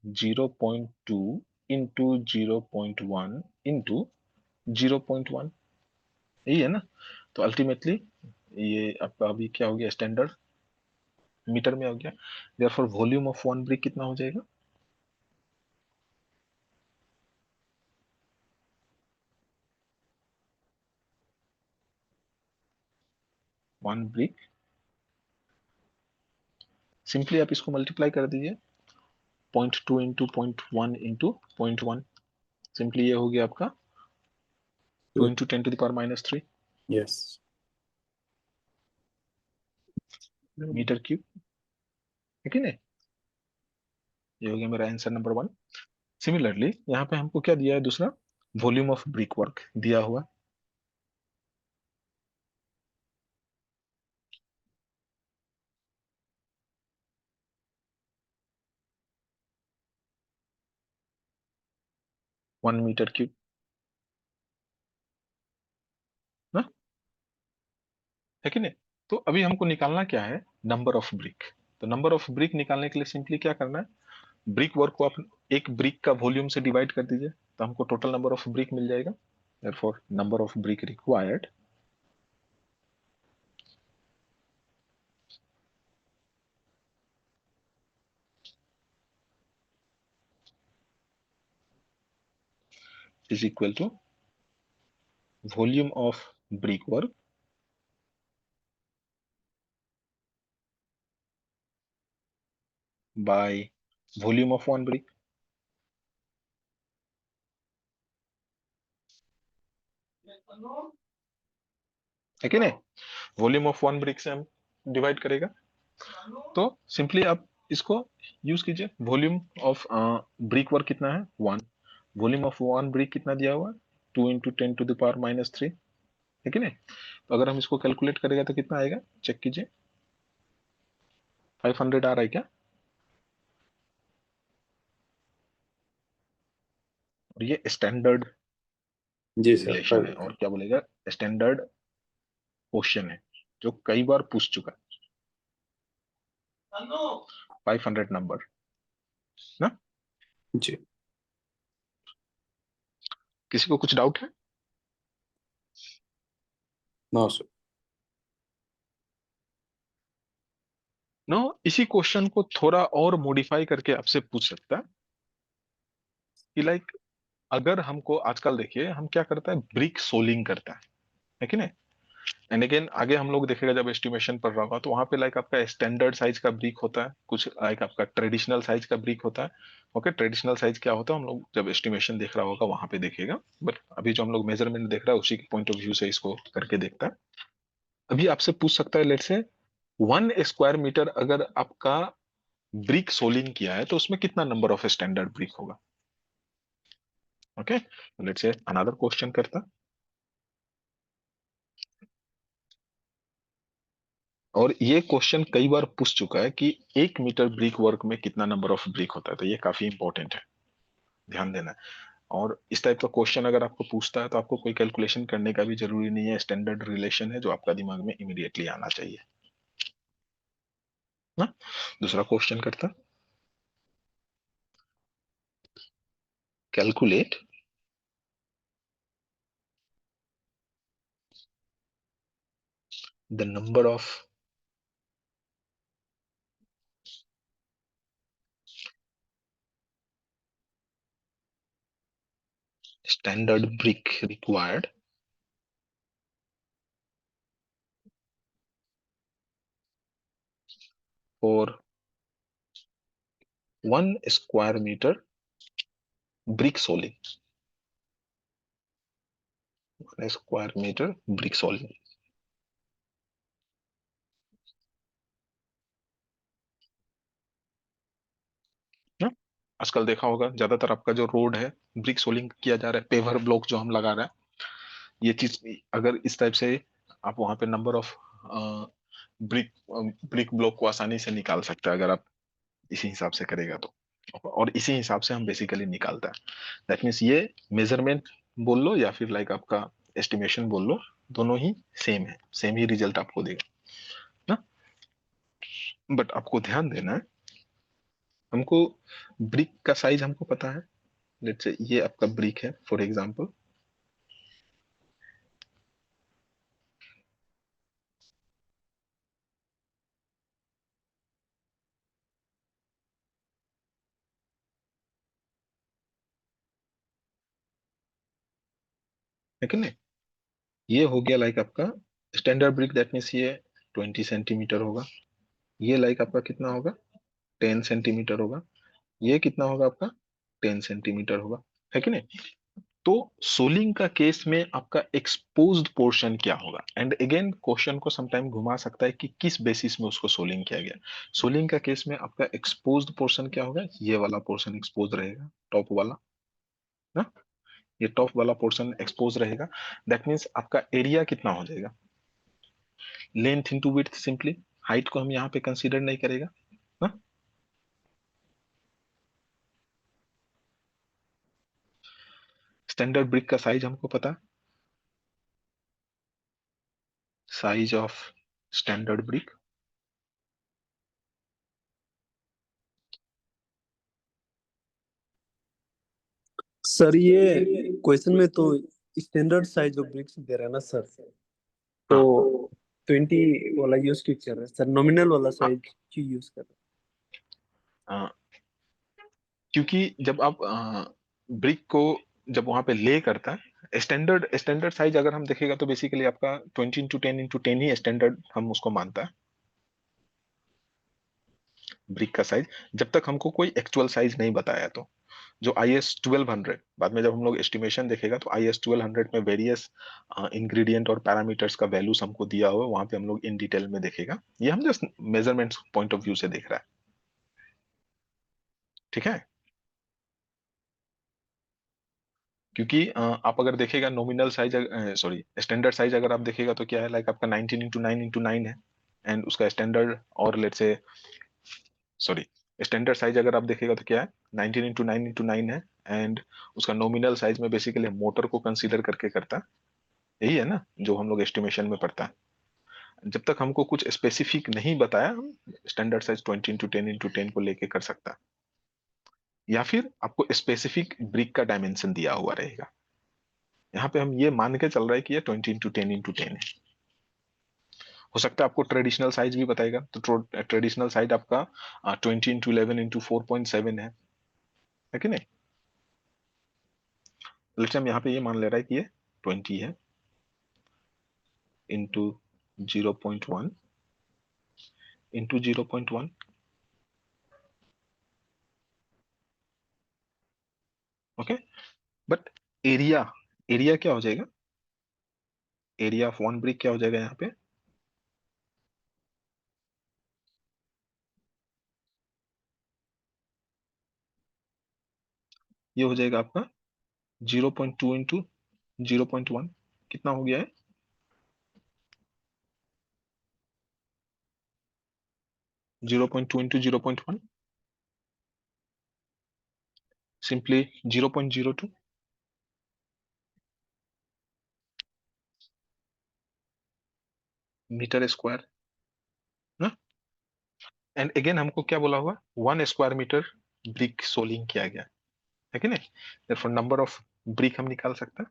0.2 इंटू 0.1 इंटू 0.1, यही है ना? तो अल्टीमेटली ये आपका अभी क्या हो गया, स्टैंडर्ड मीटर में हो गया। Therefore volume of one brick कितना हो जाएगा? 1 ब्रिक, सिंपली आप इसको मल्टीप्लाई कर दीजिए 0.2 इंटू 0.1 इंटू 0.1, सिंपली ये हो गया आपका 2 इंटू 10⁻³ Yes. मीटर क्यूब, है कि नहीं? ये हो गया मेरा आंसर नंबर 1। सिमिलरली यहाँ पे हमको क्या दिया है दूसरा? वॉल्यूम ऑफ ब्रिक वर्क दिया हुआ। वन मीटर क्यूब ना, है कि नहीं? तो अभी हमको निकालना क्या है? Number of brick. तो नंबर ऑफ ब्रिक निकालने के लिए सिंपली क्या करना है? ब्रिक वर्क को आप एक ब्रिक का वॉल्यूम से डिवाइड कर दीजिए, तो हमको टोटल नंबर ऑफ ब्रिक मिल जाएगा। therefore number of brick required is equal to volume of brickwork by volume of one brick, है कि नहीं? वॉल्यूम ऑफ वन ब्रिक से हम डिवाइड करेगा। तो सिंपली आप इसको यूज कीजिए। वॉल्यूम ऑफ ब्रिक वर्क कितना है? 1। वॉल्यूम ऑफ वन ब्रिक कितना दिया हुआ? 2 × 10⁻³ है कि नहीं? तो अगर हम इसको कैलकुलेट करेगा तो कितना आएगा, चेक कीजिए। 500 आ रहा है क्या? और ये स्टैंडर्ड जी सर, रिलेशन है, और क्या बोलेगा, स्टैंडर्ड क्वेश्चन है जो कई बार पूछ चुका है। 500 नंबर ना? जी। किसी को कुछ डाउट है? No sir. नो, इसी क्वेश्चन को थोड़ा और मॉडिफाई करके आपसे पूछ सकता है कि लाइक, अगर हमको आजकल देखिए हम क्या करता है, ब्रिक सोलिंग करता है कि नहीं? एंड अगेन आगे हम लोग देखेगा जब एस्टिमेशन पढ़ रहा होगा तो वहां पे लाइक आपका स्टैंडर्ड साइज का ब्रिक होता है, कुछ लाइक आपका ट्रेडिशनल साइज का ब्रिक होता है। ओके, ट्रेडिशनल साइज क्या होता है हम लोग जब एस्टिमेशन देख रहा होगा वहां पे देखेगा, बट अभी जो हम लोग मेजरमेंट देख रहा है उसी के पॉइंट ऑफ व्यू से इसको करके देखता है। अभी आपसे पूछ सकता है, लेट से 1 स्क्वायर मीटर अगर आपका ब्रिक सोलिंग किया है तो उसमें कितना नंबर ऑफ स्टैंडर्ड ब्रिक होगा? ओके, लेट से अनदर क्वेश्चन करता। और ये क्वेश्चन कई बार पूछ चुका है कि 1 मीटर ब्रिक वर्क में कितना नंबर ऑफ ब्रिक होता है, तो ये काफी इंपॉर्टेंट है, ध्यान देना है। और इस टाइप का क्वेश्चन अगर आपको पूछता है तो आपको कोई कैलकुलेशन करने का भी जरूरी नहीं है, स्टैंडर्ड रिलेशन है जो आपका दिमाग में इमीडिएटली आना चाहिए ना। दूसरा क्वेश्चन करता, calculate the number of standard brick required for 1 square metre brick soling. 1 square metre brick soling ना। आजकल देखा होगा ज्यादातर आपका जो रोड है ब्रिक सोलिंग किया जा रहा है, पेवर ब्लॉक जो हम लगा रहे हैं, ये चीज अगर इस टाइप से आप वहां पे number of brick brick block को आसानी से निकाल सकते हैं अगर आप इसी हिसाब से करेगा तो। और इसी हिसाब से हम बेसिकली निकालता है। दैट मीन्स ये मेजरमेंट बोल लो या फिर लाइक आपका एस्टिमेशन बोल लो, दोनों ही सेम है, सेम ही रिजल्ट आपको देगा ना। बट आपको ध्यान देना है, हमको ब्रिक का साइज हमको पता है। लेट्स से ये आपका ब्रिक है फॉर एग्जांपल, है कि नहीं? ये हो गया लाइक आपका स्टैंडर्ड ब्रिक, दैट मीन्स ये 20 सेंटीमीटर होगा। ये लाइक आपका कितना होगा, 10 सेंटीमीटर होगा। ये कितना होगा आपका, 10 सेंटीमीटर होगा, है कि नहीं? तो सोलिंग का केस में आपका एक्सपोज्ड पोर्शन क्या होगा? एंड अगेन क्वेश्चन को समटाइम घुमा सकता है कि किस बेसिस में उसको सोलिंग किया गया। सोलिंग का केस में आपका एक्सपोज्ड पोर्शन क्या होगा, ये वाला पोर्शन एक्सपोज रहेगा, टॉप वाला ना। ये टॉप वाला पोर्शन एक्सपोज रहेगा। दैट मीन्स आपका एरिया कितना हो जाएगा, length into width, simply height को हम यहाँ पे कंसीडर नहीं करेगा ना। स्टैंडर्ड ब्रिक का साइज हमको पता, size of standard brick sir ये क्वेश्चन में तो स्टैंडर्ड साइज ऑफ ब्रिक्स दे रहा है ना सर, तो हाँ 20 वाला यूज क्यों कर रहे हैं सर, नॉमिनल वाला हाँ। साइज क्यों यूज कर रहे हाँ, क्योंकि जब आप ब्रिक को जब वहां पे ले करता है, स्टैंडर्ड स्टैंडर्ड साइज अगर हम देखेगा तो बेसिकली आपका 20 × 10 × 10 ही स्टैंडर्ड हम उसको मानता है ब्रिक का साइज, जब तक हमको कोई एक्चुअल साइज नहीं बताया तो। जो IS 1200 बाद में जब हम लोग एस्टिमेशन देखेगा तो IS 1200 में वेरियस इंग्रेडिएंट और पैरामीटर्स का वैल्यूज हमको दिया हुआ है, वहां पे हम लोग इन डिटेल में देखेगा। ये हम just measurement point of view से देख रहा है, ठीक है? क्योंकि आप अगर देखेगा nominal size, sorry standard size अगर आप देखेगा तो क्या है, लाइक आपका 19 × 9 × 9 है। एंड उसका स्टैंडर्ड और लेट से, सॉरी, स्टैंडर्ड साइज अगर आप देखेगा तो क्या है, 19 × 9 × 9 है। एंड उसका नॉमिनल साइज में बेसिकली मोटर को कंसीडर करके करता है, यही है ना जो हम लोग एस्टिमेशन में पढ़ता है। जब तक हमको कुछ स्पेसिफिक नहीं बताया, हम स्टैंडर्ड साइज 20 × 10 × 10 को लेके कर सकता है। या फिर आपको स्पेसिफिक ब्रिक का डायमेंशन दिया हुआ रहेगा। यहाँ पे हम ये मान के चल रहे हैं कि ये 20 × 10 × 10 है। हो सकता है आपको ट्रेडिशनल साइज भी बताएगा, तो ट्रेडिशनल साइज आपका 20 × 11 × 4.7 है कि नहीं। लेट्स हम यहाँ पे ये मान ले रहा है कि ये 20 है, into 0.1 into 0.1। Okay, but area area क्या हो जाएगा, एरिया ऑफ वन ब्रिक क्या हो जाएगा यहाँ पे, ये हो जाएगा आपका 0.2 इंटू 0.1। कितना हो गया है, 0.2 इंटू 0.1, सिंपली 0.02 मीटर स्क्वायर ना। एंड अगेन हमको क्या बोला हुआ, 1 स्क्वायर मीटर ब्रिक सोलिंग किया गया है कि नहीं। therefore नंबर ऑफ ब्रिक हम निकाल सकते हैं,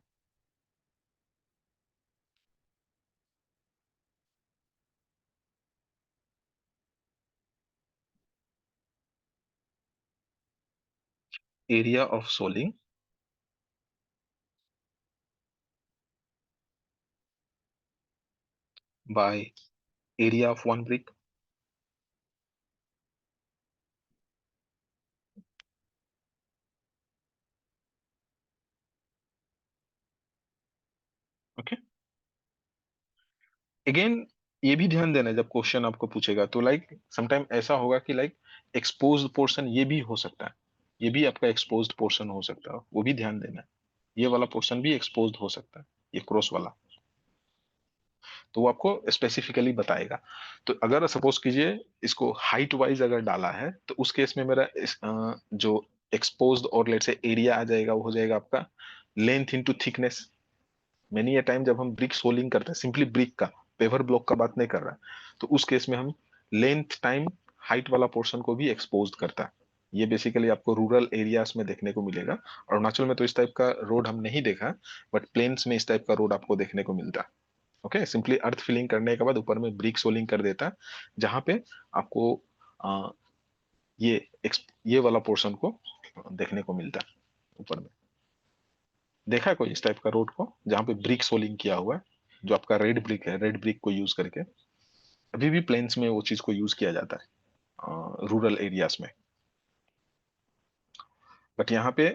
area of soling by area of one brick. Okay, again ये भी ध्यान देना है, जब क्वेश्चन आपको पूछेगा तो लाइक समटाइम ऐसा होगा कि लाइक एक्सपोज्ड पोर्शन ये भी हो सकता है, ये भी आपका एक्सपोज्ड पोर्शन हो सकता है, वो भी ध्यान देना है। ये वाला पोर्शन भी एक्सपोज्ड हो सकता है, ये क्रॉस वाला, तो वो आपको स्पेसिफिकली बताएगा। तो अगर सपोज कीजिए इसको हाइट वाइज अगर डाला है, तो उस केस में मेरा जो एक्सपोज्ड और लेट से एरिया आ जाएगा, वो हो जाएगा आपका length into thickness. Many a time जब हम ब्रिक सोलिंग करते हैं, सिंपली ब्रिक का, पेवर ब्लॉक का बात नहीं कर रहा है, तो उस केस में हम लेंथ टाइम हाइट वाला पोर्शन को भी एक्सपोज करता है। ये बेसिकली आपको रूरल एरियाज में देखने को मिलेगा। अरुणाचल में तो इस टाइप का रोड हम नहीं देखा, बट प्लेन्स में इस टाइप का रोड आपको देखने को मिलता है। ओके, सिंपली अर्थ फिलिंग करने के बाद ऊपर में ब्रिक सोलिंग कर देता है, जहां पे आपको आ, ये ये वाला पोर्शन को देखने को मिलता है ऊपर में। देखा है कोई इस टाइप का रोड को जहाँ पे ब्रिक सोलिंग किया हुआ है, जो आपका रेड ब्रिक है, रेड ब्रिक को यूज करके। अभी भी प्लेन्स में वो चीज को यूज किया जाता है रूरल एरियाज में। बट यहाँ पे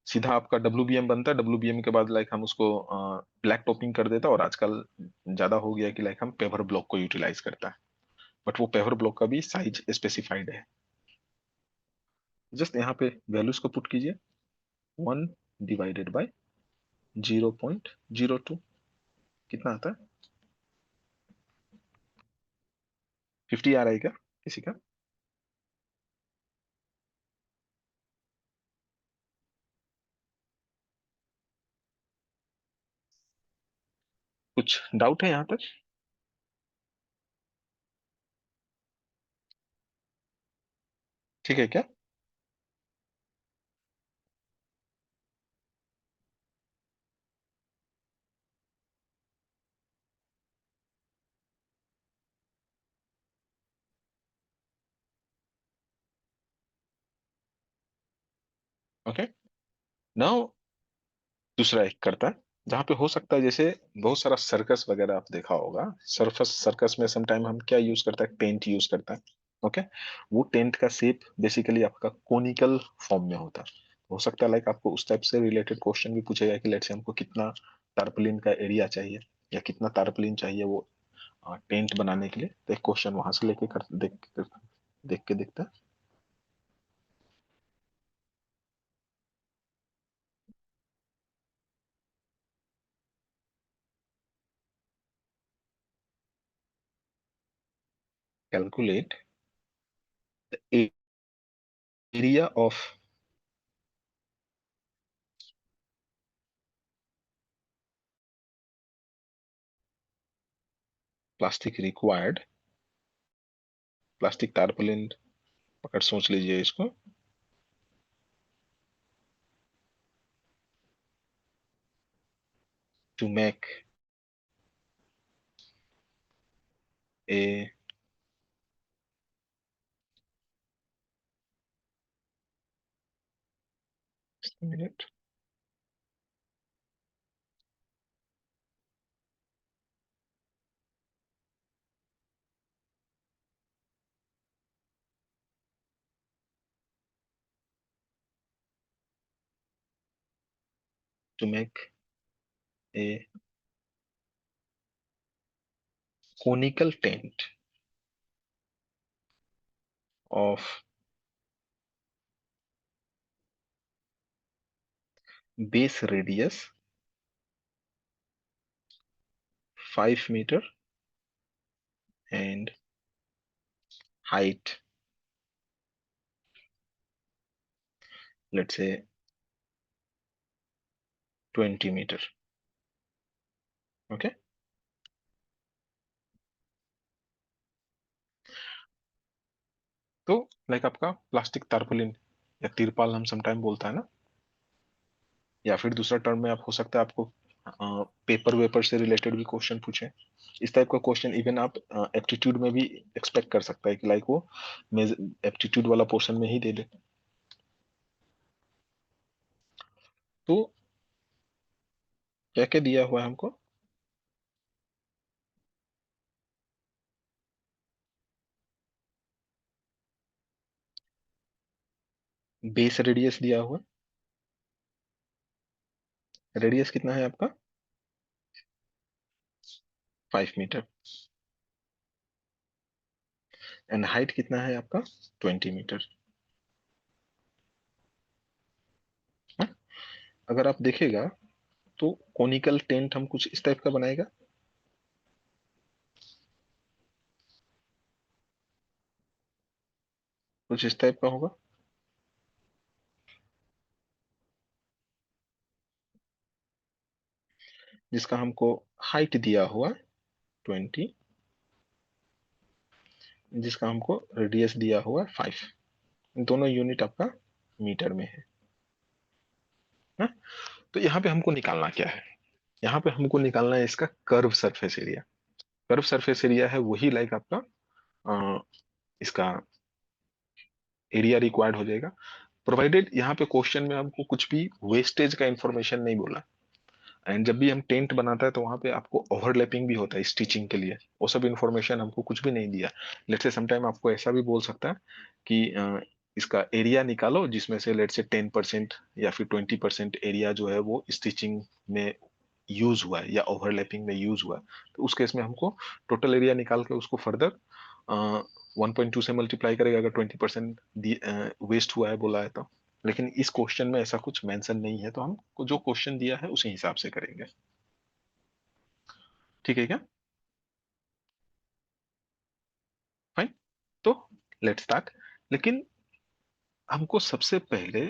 सीधा आपका डब्ल्यू बनता है, डब्ल्यू के बाद लाइक हम उसको ब्लैक टॉपिंग कर देता है, और आजकल ज्यादा हो गया कि लाइक हम पेवर ब्लॉक को यूटिलाइज करता है। बट वो पेवर ब्लॉक का भी साइज स्पेसिफाइड है। जस्ट यहाँ पे वैल्यूज को पुट कीजिए, 1/0.02 कितना आता है, 50 आ रहा है क्या किसी का। कुछ डाउट है यहाँ तक। ठीक है क्या। ओके, नाउ दूसरा एक करता है, जहाँ पे हो सकता है जैसे बहुत सारा सर्कस वगैरह आप देखा होगा, सर्फस सर्कस में समटाइम हम क्या यूज करता है, टेंट यूज करता है। ओके, वो टेंट का शेप बेसिकली आपका कोनिकल फॉर्म में होता है। हो सकता है लाइक आपको उस टाइप से रिलेटेड क्वेश्चन भी पूछेगा कि लेट्स से हमको कितना टारपलिन का एरिया चाहिए, या कितना टारपलिन चाहिए वो टेंट बनाने के लिए, तो एक क्वेश्चन वहां से लेके कर देख के देखते हैं। Calculate area of plastic required, plastic tarpaulin पकड़ सोच लीजिए इसको, to make a just a minute. To make a conical tent of base radius 5 meter and height, let's say 20 meter. Okay, तो लाइक आपका प्लास्टिक तारपुलिन या तिरपाल हम sometime बोलता है ना, या फिर दूसरा टर्म में आप हो सकता है आपको पेपर वेपर से रिलेटेड भी क्वेश्चन पूछे। इस टाइप का क्वेश्चन इवन आप एप्टीट्यूड में भी एक्सपेक्ट कर सकता है कि लाइक वो एप्टीट्यूड वाला पोर्शन में ही दे दे। तो क्या क्या दिया हुआ है हमको? बेस रेडियस दिया हुआ, रेडियस कितना है आपका? 5 मीटर। एंड हाइट कितना है आपका? 20 मीटर। अगर आप देखेगा तो कोनिकल टेंट हम कुछ इस टाइप का बनाएगा, कुछ इस टाइप का होगा, जिसका हमको हाइट दिया हुआ 20, जिसका हमको रेडियस दिया हुआ 5। दोनों यूनिट आपका मीटर में है ना। तो यहाँ पे हमको निकालना क्या है? यहाँ पे हमको निकालना है इसका curve surface area. Curve surface area है वही लाइक आपका इसका एरिया रिक्वायर्ड हो जाएगा, प्रोवाइडेड यहाँ पे क्वेश्चन में हमको कुछ भी वेस्टेज का इंफॉर्मेशन नहीं बोला। एंड जब भी हम टेंट बनाता है तो वहां पे आपको ओवरलैपिंग भी होता है स्टिचिंग के लिए, वो सब इंफॉर्मेशन हमको कुछ भी नहीं दिया। लेट्स से समटाइम आपको ऐसा भी बोल सकता है कि इसका एरिया निकालो जिसमें से लेट्स से 10% या फिर 20% एरिया जो है वो स्टिचिंग में यूज हुआ है या ओवरलैपिंग में यूज हुआ है। तो उस केस में हमको टोटल एरिया निकाल के उसको फर्दर 1.2 से मल्टीप्लाई करेगा अगर 20% वेस्ट हुआ है बोला है तो। लेकिन इस क्वेश्चन में ऐसा कुछ मेंशन नहीं है, तो हमको जो क्वेश्चन दिया है उसी हिसाब से करेंगे। ठीक है क्या? फाइन। तो लेट्स स्टार्ट। लेकिन हमको सबसे पहले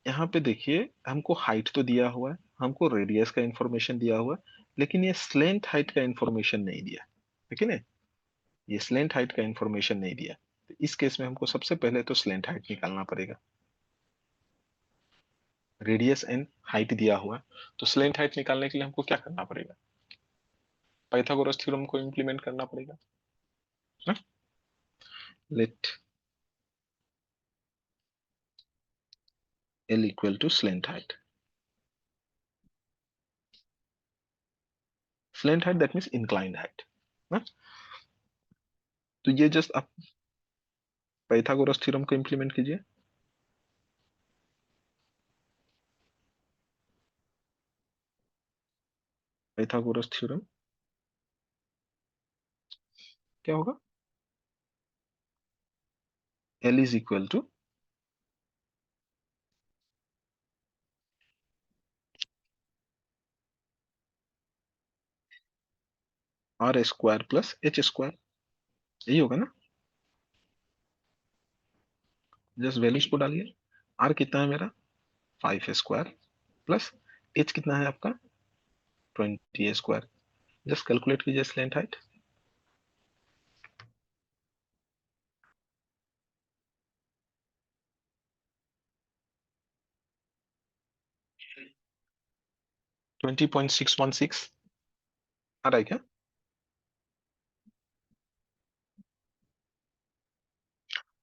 यहाँ पे देखिए, हमको हाइट तो दिया हुआ है, हमको रेडियस का इंफॉर्मेशन दिया हुआ है, लेकिन ये स्लेंट हाइट का इंफॉर्मेशन नहीं दिया, ठीक है ना? ये स्लेंट हाइट का इंफॉर्मेशन नहीं दिया, तो इस केस में हमको सबसे पहले तो स्लेंट हाइट निकालना पड़ेगा। रेडियस एंड हाइट दिया हुआ है, तो स्लेंट हाइट निकालने के लिए हमको क्या करना पड़ेगा? पाइथागोरस थ्योरम को इम्प्लीमेंट करना पड़ेगा ना। Let L equal to slant height. Slant height that means inclined height ना। तो ये जस्ट आप पाइथागोरस थ्योरम को इम्प्लीमेंट कीजिए। पाइथागोरस थ्योरम क्या होगा? L is equal to r square plus h square, यही होगा ना। जस्ट वैल्यूज को डालिए। आर कितना है मेरा? 5 स्क्वायर प्लस एच कितना है आपका? 20 स्क्वायर। जस्ट कैलकुलेट कीजिए स्लेंट हाइट। 20.616 आ रहा है क्या?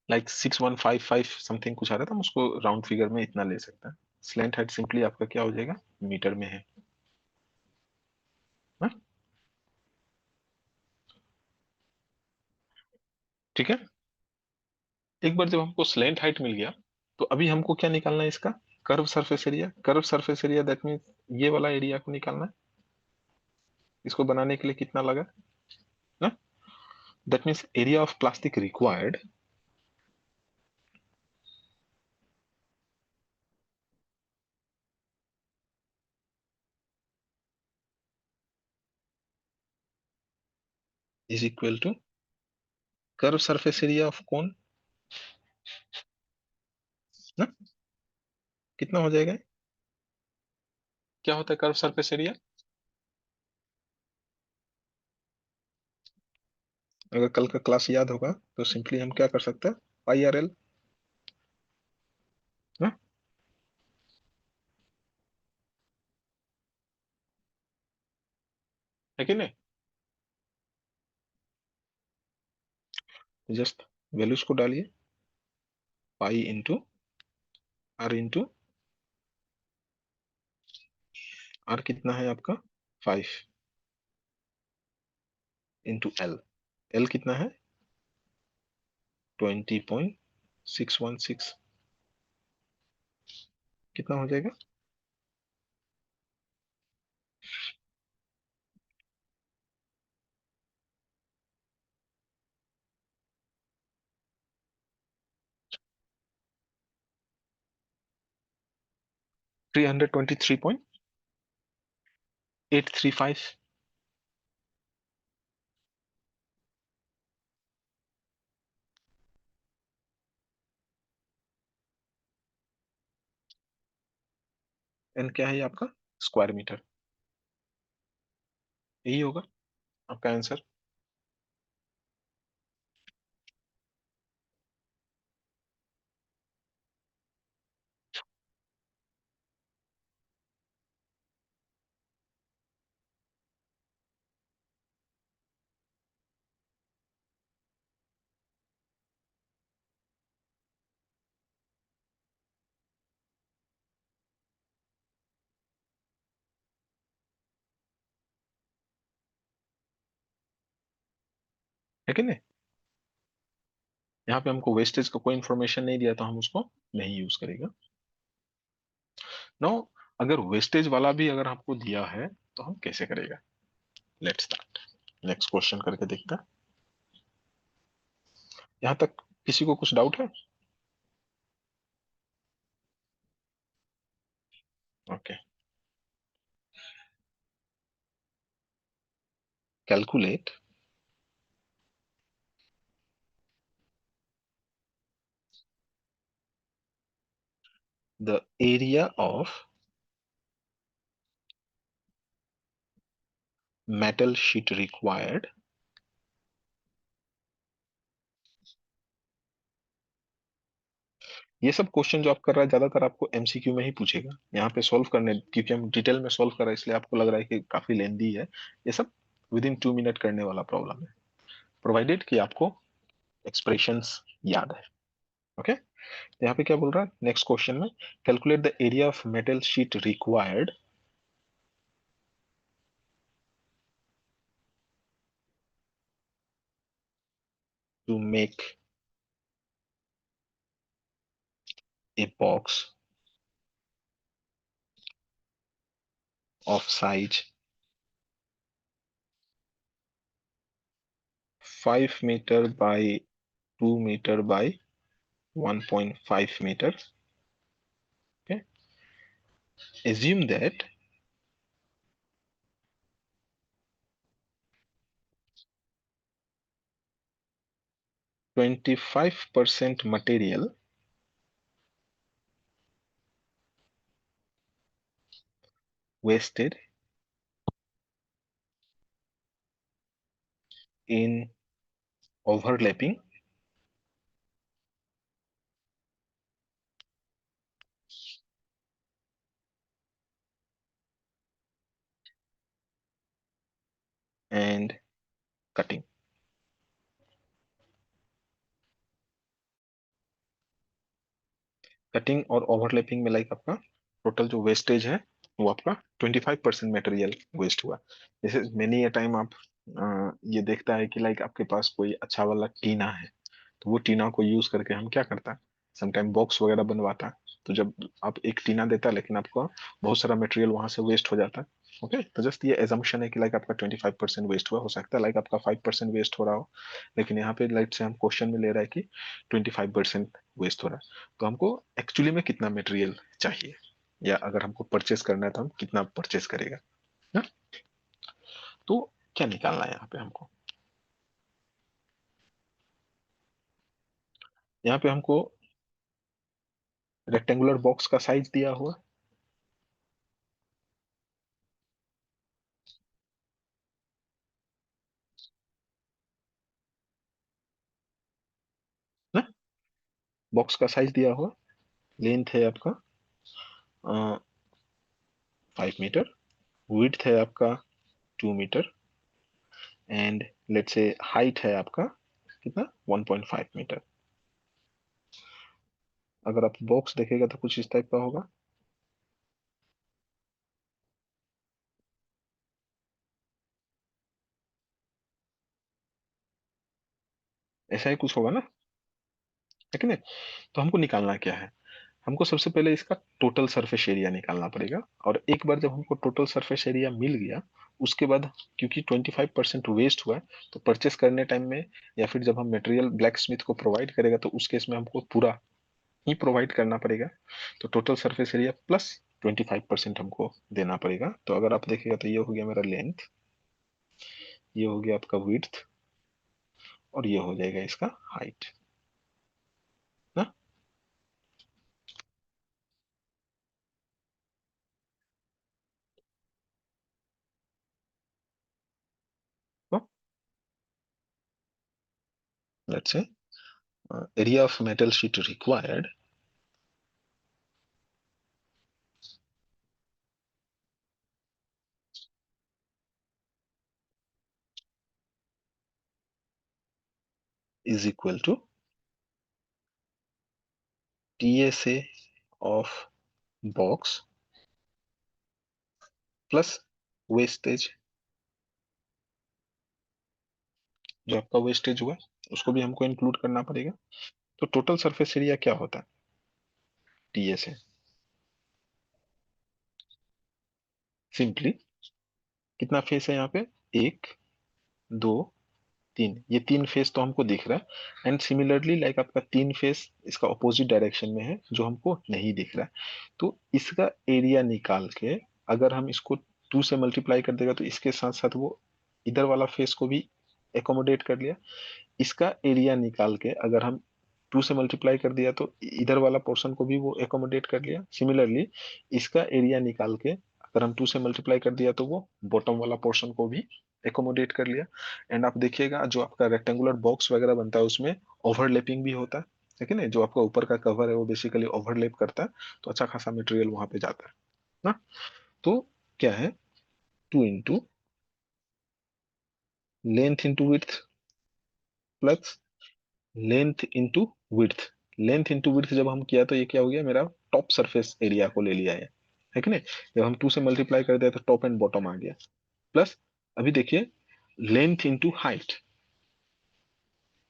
लाइक 6155 समथिंग कुछ आ रहा था, हम उसको राउंड फिगर में इतना ले सकते हैं। स्लैंट हाइट सिंपली आपका क्या हो जाएगा, मीटर में है ना? ठीक है। एक बार जब हमको स्लैंट हाइट मिल गया, तो अभी हमको क्या निकालना है इसका, curve surface area. Curve surface area that means ये वाला एरिया को निकालना है। इसको बनाने के लिए कितना लगा ना, that means area of plastic required is equal to curve surface area of cone ना। कितना हो जाएगा, क्या होता है कर्व सरफेस एरिया? अगर कल का क्लास याद होगा तो सिंपली हम क्या कर सकते हैं, पाई आर एल ना। है कि नहीं? जस्ट वैल्यूज को डालिए, पाई इंटू आर कितना है आपका 5 इंटू एल। एल कितना है 20.616। कितना हो जाएगा, 323.835। एन क्या है ये आपका, स्क्वायर मीटर। यही होगा आपका आंसर। है कि नहीं? यहाँ पे हमको वेस्टेज का कोई इंफॉर्मेशन नहीं दिया तो हम उसको नहीं यूज करेगा। नो, अगर वेस्टेज वाला भी अगर आपको दिया है तो हम कैसे करेगा, लेट्स स्टार्ट। नेक्स्ट क्वेश्चन करके देखते हैं। यहाँ तक किसी को कुछ डाउट है? Okay. Calculate the area of metal sheet required. ये सब क्वेश्चन जो आप कर रहा है ज्यादातर आपको एमसीक्यू में ही पूछेगा। यहाँ पे सॉल्व करने, क्योंकि हम डिटेल में सॉल्व कर रहे हैं इसलिए आपको लग रहा है कि काफी लेंदी है। ये सब विद इन 2 मिनट करने वाला प्रॉब्लम है, प्रोवाइडेड कि आपको एक्सप्रेशंस याद है। ओके। यहाँ पे क्या बोल रहा है नेक्स्ट क्वेश्चन में, calculate the area of metal sheet required to make a box of size 5 metre by 2 metre by 1.5 metre. Okay. Assume that 25% material wasted in overlapping cutting और ओवरलैपिंग में लाइक आपका टोटल जो wastage है वो आपका 25% material waste हुआ। जैसे many ए time आप ये देखता है कि लाइक आपके पास कोई अच्छा वाला टीना है, तो वो टीना को यूज करके हम क्या करता है, समटाइम बॉक्स वगैरह बनवाता है। तो जब आप एक टीना देता है लेकिन आपको बहुत सारा मटेरियल वहां से वेस्ट हो जाता है। ओके, तो जस्ट ये एजम्पशन है कि लाइक आपका 25% वेस्ट हुआ, हो सकता है लाइक आपका 5% वेस्ट हो रहा हो, लेकिन यहाँ पे लाइक से हम क्वेश्चन में ले रहा है कि 25% वेस्ट हो रहा है। तो हमको एक्चुअली में कितना मटेरियल चाहिए, या अगर हमको परचेस करना है तो हम कितना परचेस करेगा ना। तो क्या निकालना है यहाँ पे हमको, यहाँ पे हमको रेक्टेंगुलर बॉक्स का साइज दिया हुआ ना, बॉक्स का साइज दिया हुआ, लेंथ है आपका 5 मीटर, विड्थ है आपका 2 मीटर, एंड लेट से हाइट है आपका कितना 1.5 मीटर। अगर आप बॉक्स देखेगा तो कुछ इस टाइप का होगा, ऐसा ही कुछ होगा ना, है कि नहीं। तो हमको निकालना क्या है, हमको सबसे पहले इसका टोटल सरफेस एरिया निकालना पड़ेगा। और एक बार जब हमको टोटल सरफेस एरिया मिल गया, उसके बाद क्योंकि 25% वेस्ट हुआ है, तो परचेस करने टाइम में या फिर जब हम मटेरियल ब्लैक स्मिथ को प्रोवाइड करेगा तो उस केस में हमको पूरा ही प्रोवाइड करना पड़ेगा। तो टोटल सरफेस एरिया प्लस 25% हमको देना पड़ेगा। तो अगर आप देखिएगा तो ये हो गया मेरा लेंथ, ये हो गया आपका विड्थ, और ये हो जाएगा इसका हाइट ना। तो let's say area of metal sheet required is equal to TSA of box plus wastage, जो आपका वेस्टेज हुआ उसको भी हमको इंक्लूड करना पड़ेगा। तो टोटल सरफेस एरिया क्या होता है, TSA सिंपली कितना फेस है यहाँ पे, 1, 2, 3, ये 3 फेस तो हमको दिख रहा है। एंड सिमिलरली लाइक आपका 3 फेस इसका ऑपोजिट डायरेक्शन में है जो हमको नहीं दिख रहा है। तो इसका एरिया निकाल के अगर हम इसको 2 से मल्टीप्लाई कर देगा तो इसके साथ साथ वो इधर वाला फेस को भी एकोमोडेट कर लिया। इसका एरिया निकाल के अगर हम 2 से मल्टीप्लाई कर दिया तो इधर वाला पोर्शन को भी वो एकोमोडेट कर लिया। सिमिलरली इसका एरिया निकाल के अगर हम 2 से मल्टीप्लाई कर दिया तो वो बॉटम वाला पोर्शन को भी एकोमोडेट कर लिया। एंड आप देखिएगा जो आपका रेक्टेंगुलर बॉक्स वगैरह बनता है उसमें ओवरलैपिंग भी होता है, ठीक है ना। जो आपका ऊपर का कवर है वो बेसिकली ओवरलैप करता है, तो अच्छा खासा मटेरियल वहां पे जाता है ना। तो क्या है, 2 into length into width plus length into width. Length into width जब हम किया तो ये क्या हो गया, मेरा टॉप सरफेस एरिया को ले लिया है कि नहीं। जब हम 2 से मल्टीप्लाई कर दिया तो टॉप एंड बॉटम आ गया, प्लस अभी देखिए length into height,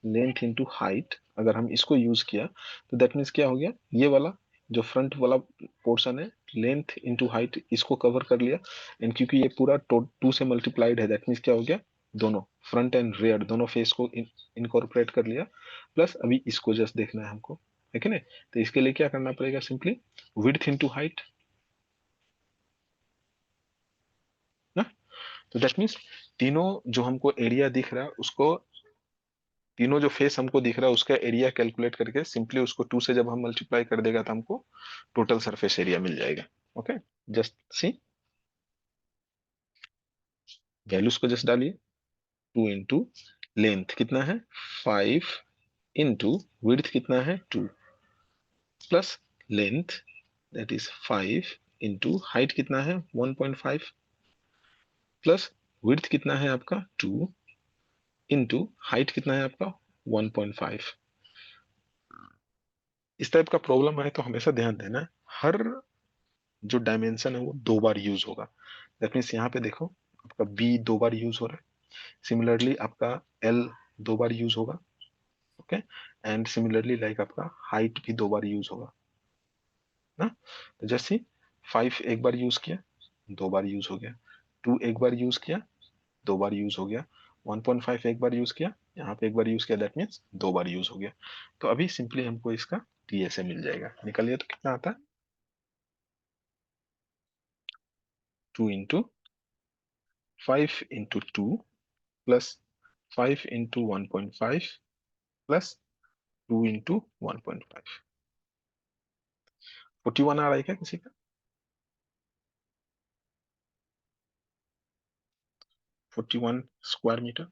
length into height अगर हम इसको यूज किया तो दैट मीन्स क्या हो गया, ये वाला जो फ्रंट वाला पोर्शन है लेंथ इंटू हाइट इसको कवर कर लिया। एंड क्योंकि ये पूरा 2 से मल्टीप्लाइड है दैट मीन्स क्या हो गया, दोनों फ्रंट एंड रियर दोनों फेस को इनकॉर्पोरेट कर लिया। प्लस अभी इसको जस्ट देखना है हमको, है कि नहीं। तो इसके लिए क्या करना पड़ेगा, सिंपली विड्थ इंटू हाइट ना। तो दैट मीन्स तीनों जो हमको एरिया दिख रहा है उसको, तीनों जो फेस हमको दिख रहा है उसका एरिया कैलकुलेट करके सिंपली उसको 2 से जब हम मल्टीप्लाई कर देगा तो हमको टोटल सरफेस एरिया मिल जाएगा। ओके, जस्ट सी वैल्यूज को जस्ट डालिए। 2 इंटू लेंथ कितना है 5, इंटू विड्थ कितना है 2, plus length that is 5, into height कितना है 1.5, प्लस विड्थ कितना है आपका 2, इंटू हाइट कितना है आपका 1.5। इस टाइप का प्रॉब्लम आए तो हमेशा ध्यान देना है, हर जो डायमेंशन है वो 2 बार यूज होगा। दैट मीन्स यहाँ पे देखो, आपका बी 2 बार यूज हो रहा है, सिमिलरली आपका एल 2 बार यूज होगा, ओके, एंड सिमिलरली लाइक आपका हाइट भी 2 बार यूज होगा ना। तो जैसे 5 एक बार यूज किया, 2 बार यूज हो गया, 2 एक बार यूज किया, 2 बार यूज हो गया, 1.5 एक बार यूज किया, यहाँ पे एक बार यूज किया, दैट मीन्स 2 बार यूज हो गया। तो अभी सिंपली हमको इसका टीएसए मिल जाएगा, निकलिए तो कितना आता है, 2 into 5 into 2 plus 5 into 1.5 plus 2 into 1.5। 41 आ रहा है क्या किसी का? 41 स्क्वायर मीटर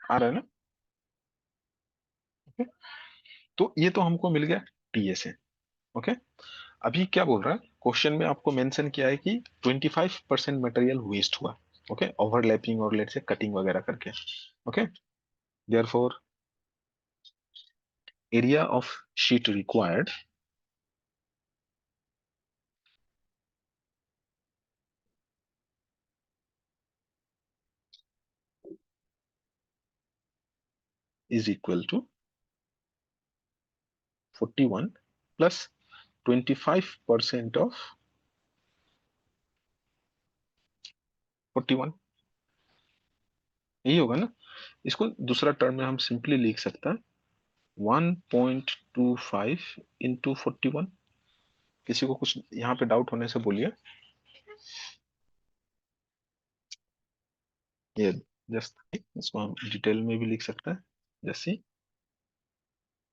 आ रहा है ना? ओके, तो ये तो हमको मिल गया टीएसए। ओके, अभी क्या बोल रहा है क्वेश्चन में, आपको मेंशन किया है कि 25% मटेरियल वेस्ट हुआ, ओके, ओवरलैपिंग और लेट से कटिंग वगैरह करके, okay, therefore area of sheet required is equal to 41 plus 25% of 41, यही होगा ना। इसको दूसरा टर्म में हम सिंपली लिख सकते हैं 1.25 इंटू 41। किसी को कुछ यहाँ पे डाउट होने से बोलिए। ये जस्ट इसको हम डिटेल में भी लिख सकते हैं, जैसे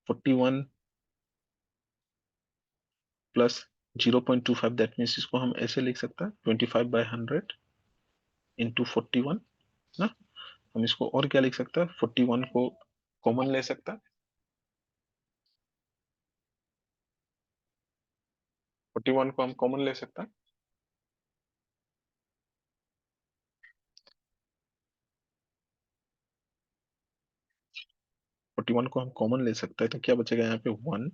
41 प्लस 0.25, दैट मीन्स इसको हम ऐसे लिख सकते हैं 25/100 इंटू 41 ना। हम इसको और क्या लिख सकते हैं, 41 को कॉमन ले सकता है, 41 को हम कॉमन ले सकता है, 41 को हम कॉमन ले सकते हैं, तो क्या बचेगा यहाँ पे 1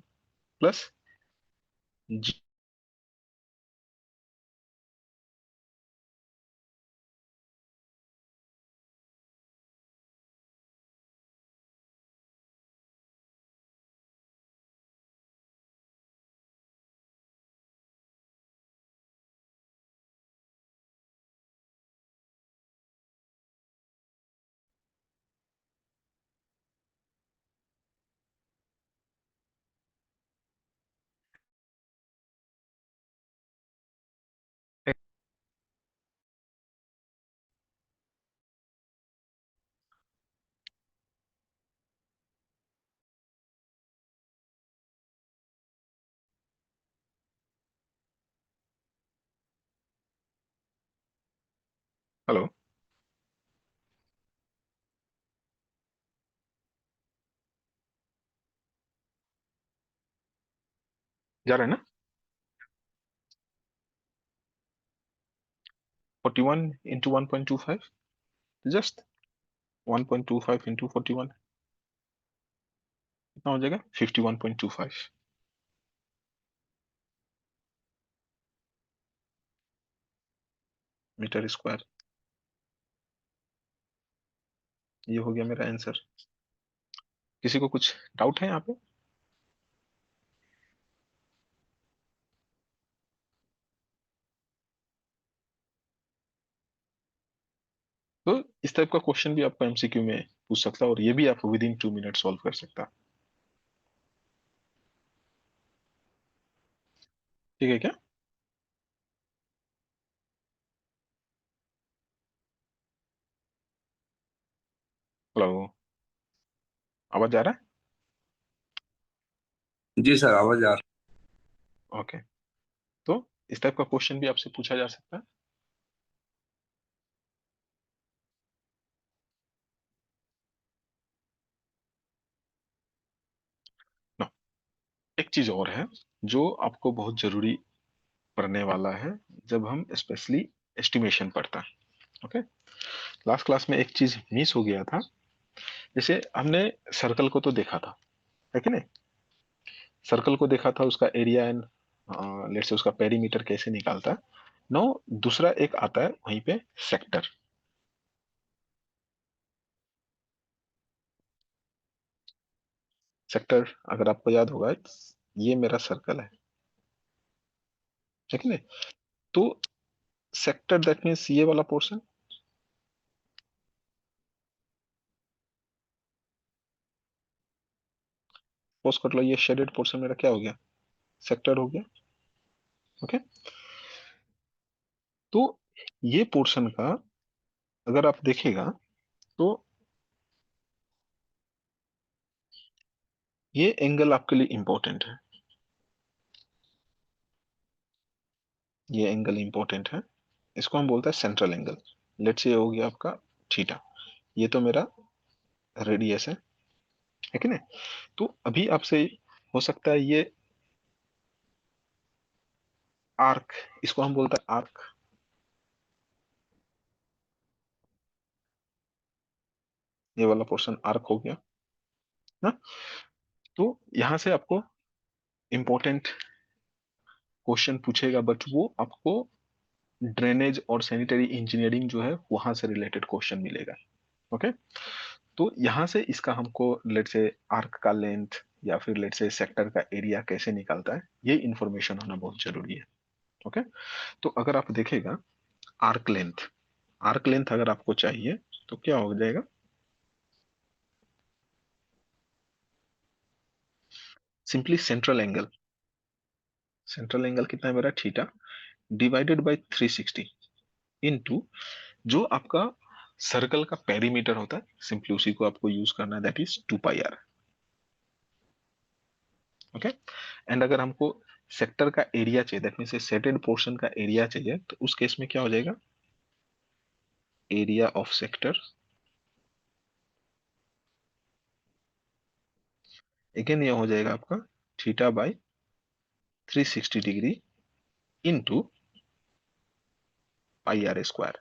प्लस हेलो, जा रहा है ना? 41 इंटू 1.25, जस्ट 1.25 इंटू 41 कितना हो जाएगा, 51.25 मीटर स्क्वायर। ये हो गया मेरा आंसर। किसी को कुछ डाउट है यहाँ पे? तो इस टाइप का क्वेश्चन भी आपको एमसीक्यू में पूछ सकता है, और ये भी आप विद इन 2 मिनट सॉल्व कर सकता है। ठीक है क्या? हेलो, आवाज आ रहा जी सर, आवाज आ रहा है? ओके, तो इस टाइप का क्वेश्चन भी आपसे पूछा जा सकता है। नो, एक चीज और है जो आपको बहुत जरूरी पढ़ने वाला है जब हम स्पेशली एस्टिमेशन पढ़ता है। ओके, लास्ट क्लास में एक चीज मिस हो गया था जैसे हमने सर्कल को तो देखा था, है कि नहीं? सर्कल को देखा था, उसका एरिया एंड लेट्स से उसका पेरीमीटर कैसे निकालता है। नो, दूसरा एक आता है वहीं पे, सेक्टर। सेक्टर अगर आपको याद होगा, ये मेरा सर्कल है कि नहीं? तो सेक्टर दैट मीन्स ये वाला पोर्शन। सपोज कर लो ये शेडेड पोर्शन मेरा क्या हो गया, सेक्टर हो गया। ओके, तो ये पोर्शन का अगर आप देखेगा तो ये एंगल आपके लिए इंपॉर्टेंट है, ये एंगल इंपॉर्टेंट है। इसको हम बोलते हैं सेंट्रल एंगल। लेट्स से ये हो गया आपका थीटा, ये तो मेरा रेडियस है कि नहीं? तो अभी आपसे हो सकता है ये आर्क, इसको हम बोलते हैं आर्क, ये वाला पोर्शन आर्क हो गया ना। तो यहां से आपको इंपॉर्टेंट क्वेश्चन पूछेगा, बट वो आपको ड्रेनेज और सैनिटरी इंजीनियरिंग जो है वहां से रिलेटेड क्वेश्चन मिलेगा। ओके, तो यहां से इसका हमको लेट से आर्क का लेंथ या फिर लेट से सेक्टर का एरिया कैसे निकालता है, ये इंफॉर्मेशन होना बहुत जरूरी है। ओके, तो अगर आप देखेगा आर्क लेंथ, आर्क लेंथ अगर आपको चाहिए तो क्या हो जाएगा, simply central angle, central angle कितना है मेरा, थीटा, डिवाइडेड बाय 360 इनटू जो आपका सर्कल का पेरीमीटर होता है, सिंपली उसी को आपको यूज करना है, that is 2 pi r. Okay, and अगर हमको सेक्टर का एरिया चाहिए, दैट मीन्स सेटेड पोर्शन का एरिया चाहिए, तो उस केस में क्या हो जाएगा, एरिया ऑफ सेक्टर, अगेन ये हो जाएगा आपका theta by 360 degree into pi are square.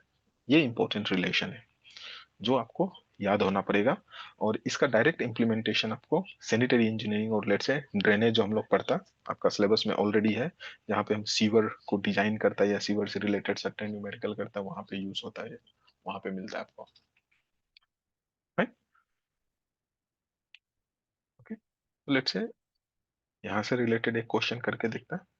ये इंपॉर्टेंट रिलेशन है जो आपको याद होना पड़ेगा, और इसका डायरेक्ट इंप्लीमेंटेशन आपको सैनिटरी इंजीनियरिंग और लेट से ड्रेनेज जो हम लोग पढ़ता आपका सिलेबस में ऑलरेडी है, जहाँ पे हम सीवर को डिजाइन करता है या सीवर से रिलेटेड सर्टेन न्यूमेरिकल करता है, वहां पे यूज होता है, वहां पे मिलता है आपको। राइट, ओके, तो लेट से यहाँ से रिलेटेड एक क्वेश्चन करके देखता है।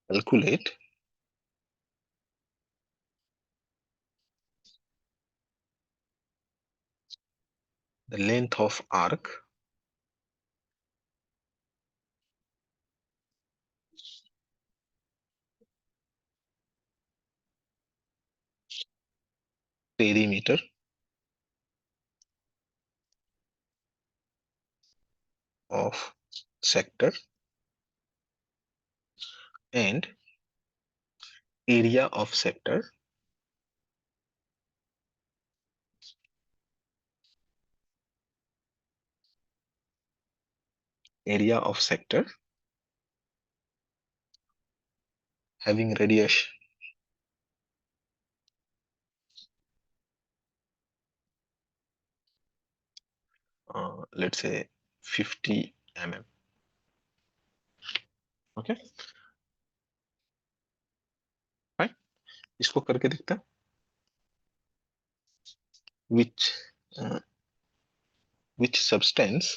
Calculate the length of arc perimeter of sector and area of sector, area of sector having radius let's say 50 mm। Okay, fine, इसको करके देखता है। which which substance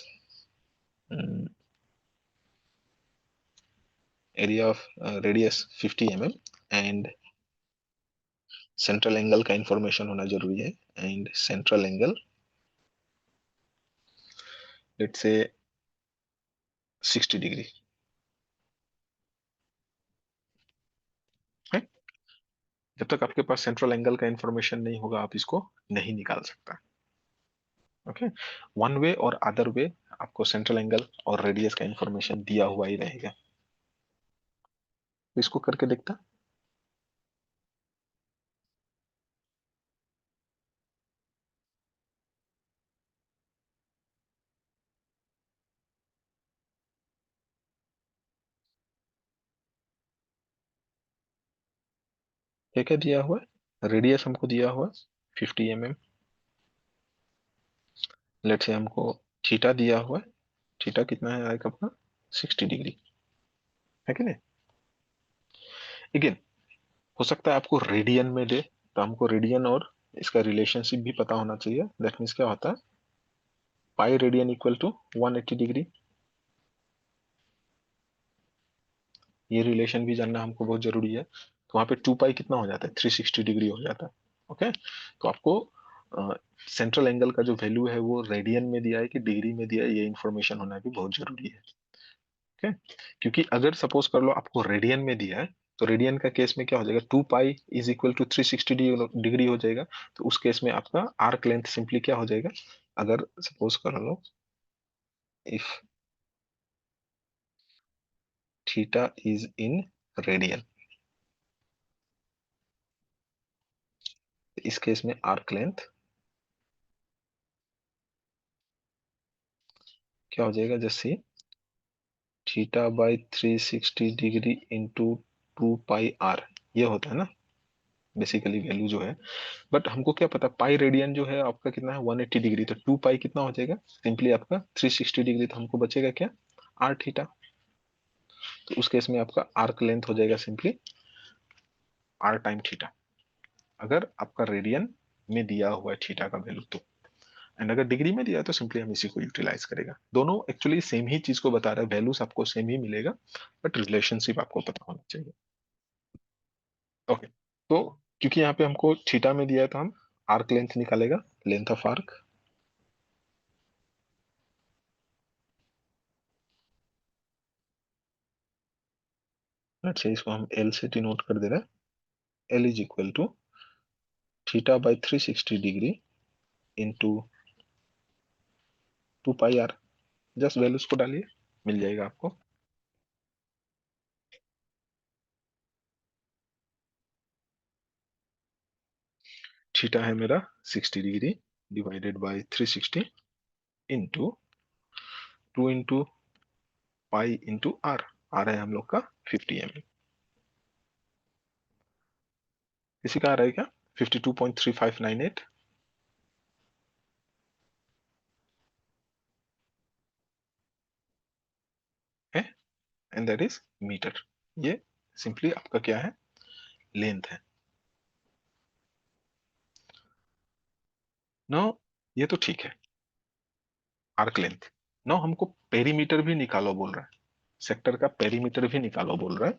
area of radius 50 mm and central angle का information होना जरूरी है, and central angle let's say 60 degree है। जब तक आपके पास सेंट्रल एंगल का इंफॉर्मेशन नहीं होगा आप इसको नहीं निकाल सकता। ओके, वन वे और अदर वे आपको सेंट्रल एंगल और रेडियस का इंफॉर्मेशन दिया हुआ ही रहेगा। तो इसको करके देखता। क्या क्या दिया हुआ है, रेडियस हमको दिया हुआ 50 mm। लेट से हमको थीटा दिया हुआ है, थीटा कितना है आएगा अपना 60 डिग्री, है कि नहीं। अगेन हो सकता है आपको रेडियन में दे, तो हमको रेडियन और इसका रिलेशनशिप भी पता होना चाहिए। दैट मीन्स क्या होता है, pi radian equal to 180 degree, ये रिलेशन भी जानना हमको बहुत जरूरी है। तो वहां पे 2 पाई कितना हो जाता है, 360 डिग्री हो जाता है। ओके, तो आपको सेंट्रल एंगल का जो वैल्यू है वो रेडियन में दिया है कि डिग्री में दिया है, ये इन्फॉर्मेशन होना भी बहुत जरूरी है। ओके, क्योंकि अगर सपोज कर लो आपको रेडियन में दिया है, तो रेडियन का केस में क्या हो जाएगा, 2 pi is equal to 360 degree हो जाएगा। तो उस केस में आपका आर्क लेंथ सिंपली क्या हो जाएगा, अगर सपोज कर लो if theta is in radian, इस केस में आर्क लेंथ क्या हो जाएगा, जैसे theta by 360 degree into 2 pi R, ये होता है ना बेसिकली वैल्यू जो है। बट हमको क्या पता, पाई रेडियन जो है आपका कितना है 180 डिग्री, तो 2 पाई कितना हो जाएगा सिंपली आपका 360 डिग्री, तो हमको बचेगा क्या, आर थीटा। तो उस केस में आपका आर्क लेंथ हो जाएगा सिंपली आर टाइम थीटा, अगर आपका रेडियन में दिया हुआ है थीटा का वैल्यू तो। एंड अगर डिग्री में दिया है तो सिंपली हम इसी को यूटिलाइज करेगा। दोनों एक्चुअली सेम ही चीज को बता रहा है, वैल्यूज आपको सेम ही मिलेगा, बट रिलेशनशिप आपको पता होना चाहिए। ओके, तो क्योंकि यहाँ पे हमको थीटा में दिया है तो हम आर्क लेंथ निकालेगा, लेंथ ऑफ आर्क। अच्छा, इसको हम एल से डिनोट कर दे रहे हैं, L is equal to theta by 360 degree into 2 pi r. Just values को डालिए, मिल जाएगा आपको। थीटा है मेरा 60 degree divided by 360 into 2 into pi into r, r है हम लोग का 50 mm। इसी का आ रहा है क्या, 52.3598 है, एंड दैट इज मीटर। ये सिंपली आपका क्या है, लेंथ है। नो, ये तो ठीक है, आर्क लेंथ। नो, हमको पेरीमीटर भी निकालो बोल रहा है, सेक्टर का पेरीमीटर भी निकालो बोल रहा है।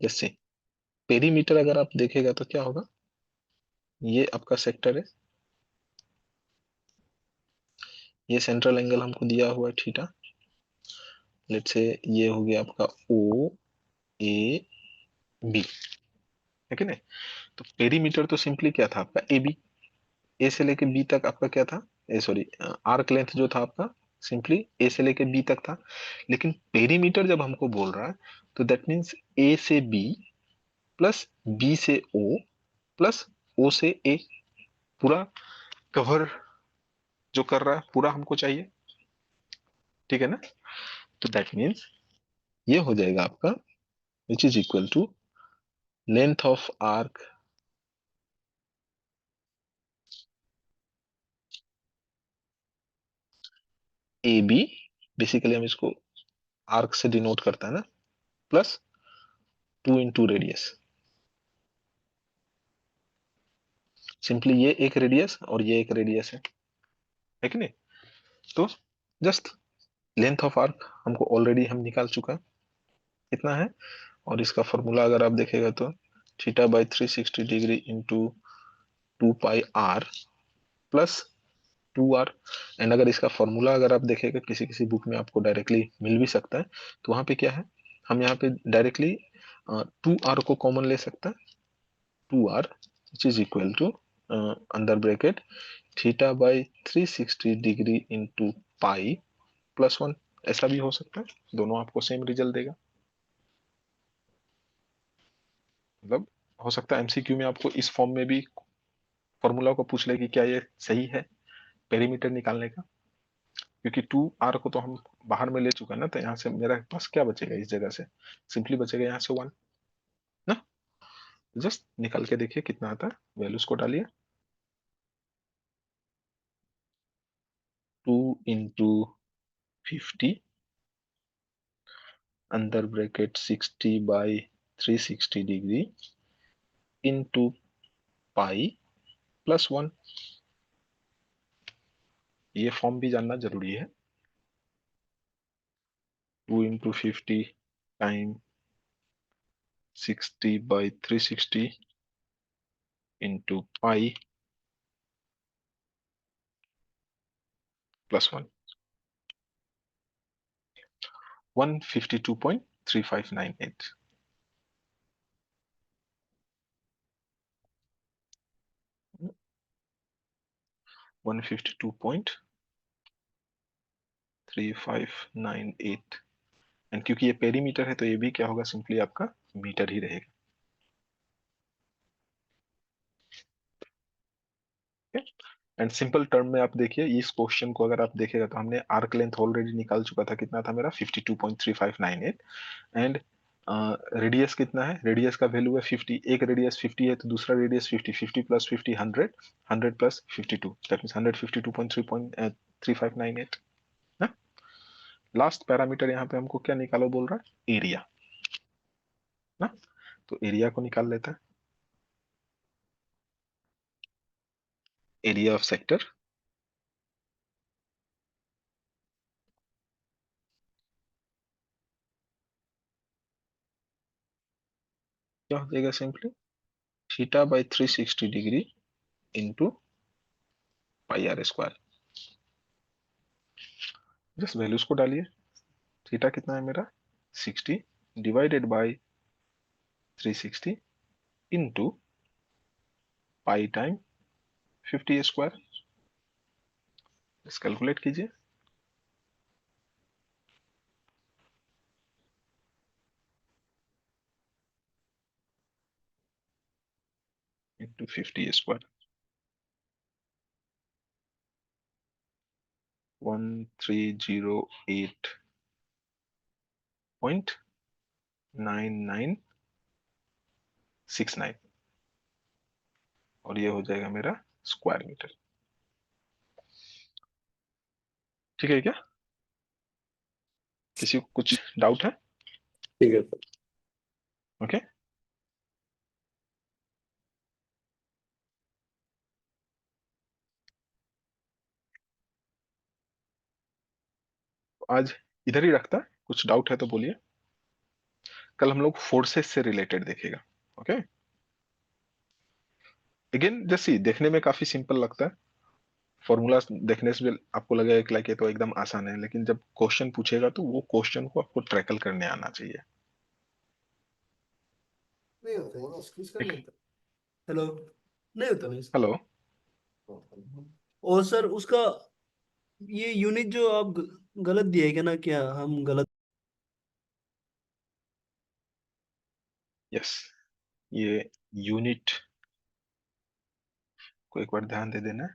जैसे पेरीमीटर अगर आप देखेगा तो क्या होगा, ये आपका सेक्टर है, ये सेंट्रल एंगल हमको दिया हुआ है थीटा। लेट्स से ये हो गया आपका ओ ए बी, है कि नहीं। तो पेरीमीटर तो सिंपली क्या था आपका ए बी, ए से लेके बी तक आपका क्या था, ए सॉरी, आर्क लेंथ जो था आपका सिंपली ए से लेके बी तक था। लेकिन पेरीमीटर जब हमको बोल रहा है तो दैट मीन्स ए से बी प्लस बी से ओ प्लस ओ से ए, पूरा कवर जो कर रहा है पूरा हमको चाहिए, ठीक है ना। तो दैट मीन्स ये हो जाएगा आपका which is equal to length of arc A B, basically हम इसको आर्क से डिनोट करता है ना, प्लस 2 इंटू रेडियस। सिंपली ये एक रेडियस और ये एक रेडियस है कि नहीं। तो जस्ट लेंथ ऑफ आर्क हमको ऑलरेडी हम निकाल चुका है कितना है, और इसका फॉर्मूला अगर आप देखेगा तो theta by 360 degree into 2 pi r plus 2 r. And अगर इसका फॉर्मूला अगर आप देखेगा किसी किसी बुक में आपको डायरेक्टली मिल भी सकता है, तो वहां पे क्या है, हम यहाँ पे डायरेक्टली 2 आर को कॉमन ले सकते हैं, 2 r which is equal to under bracket theta by 360 degree into pi +1, ऐसा भी हो सकता है, दोनों आपको सेम रिजल्ट देगा। मतलब हो सकता है एमसीक्यू में आपको इस फॉर्म में भी फॉर्मूला को पूछ ले कि क्या ये सही है पेरीमीटर निकालने का, क्योंकि 2r को तो हम बाहर में ले चुका है ना, तो यहाँ से मेरे पास क्या बचेगा इस जगह से, सिंपली बचेगा यहाँ से 1 ना। जस्ट निकाल के देखिए कितना आता है, वैल्यूज को डालिए। 2 into 50 under bracket 60/360 degree into pi plus 1। ये फॉर्म भी जानना जरूरी है। 2 into 50 time 60/360 into pi plus 1। 152.3598। 152.3598। And क्योंकि ये पेरीमीटर है तो ये भी क्या होगा, सिंपली आपका मीटर ही रहेगा। एंड सिंपल टर्म में आप देखिए, इस क्वेश्चन को अगर आप देखेगा तो हमने आर्क लेंथ ऑलरेडी निकाल चुका था, कितना था मेरा 52.3598। एंड रेडियस कितना है, रेडियस का वैल्यू है 50, एक रेडियस 50 है तो दूसरा radius 50, 50 plus 50 100, 100 plus 52 that means 152.3.3598 ना। लास्ट पैरामीटर यहाँ पे हमको क्या निकालो बोल रहा है, एरिया ना। तो एरिया को निकाल लेता है, एरिया ऑफ सेक्टर क्या हो जाएगा, simply θ/360 degree into pi are square. Just values को डालिए, थीटा कितना है मेरा 60 divided by 360 into pi time 50 square. Calculate कीजिए, इंटू 50 स्क्वायर 1308.9969 और ये हो जाएगा मेरा स्क्वायर मीटर। ठीक है क्या, किसी को कुछ डाउट है? ठीक है सर। ओके। आज इधर ही रखता है, कुछ डाउट है तो बोलिए। कल हम लोग फोर्सेस से रिलेटेड देखेगा। ओके। अगेन जैसे देखने में काफी सिंपल लगता है, फॉर्मूला देखने से भी आपको लगेगा कि लाइक ये तो एकदम आसान है, लेकिन जब क्वेश्चन पूछेगा तो वो क्वेश्चन को आपको ट्रैकल करने आना चाहिए। नहीं होता है इसका, नहीं ठीक। होता। हेलो। नहीं होता नहीं इसका। हेलो। और सर उसका ये यूनिट जो आप गलत दिया है क्या ना, क्या हम गलत? यस, ये यूनिट को एक बार ध्यान दे देना,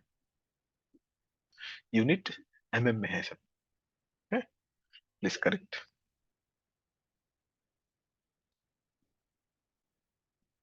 यूनिट एमएम में है सब। Please correct.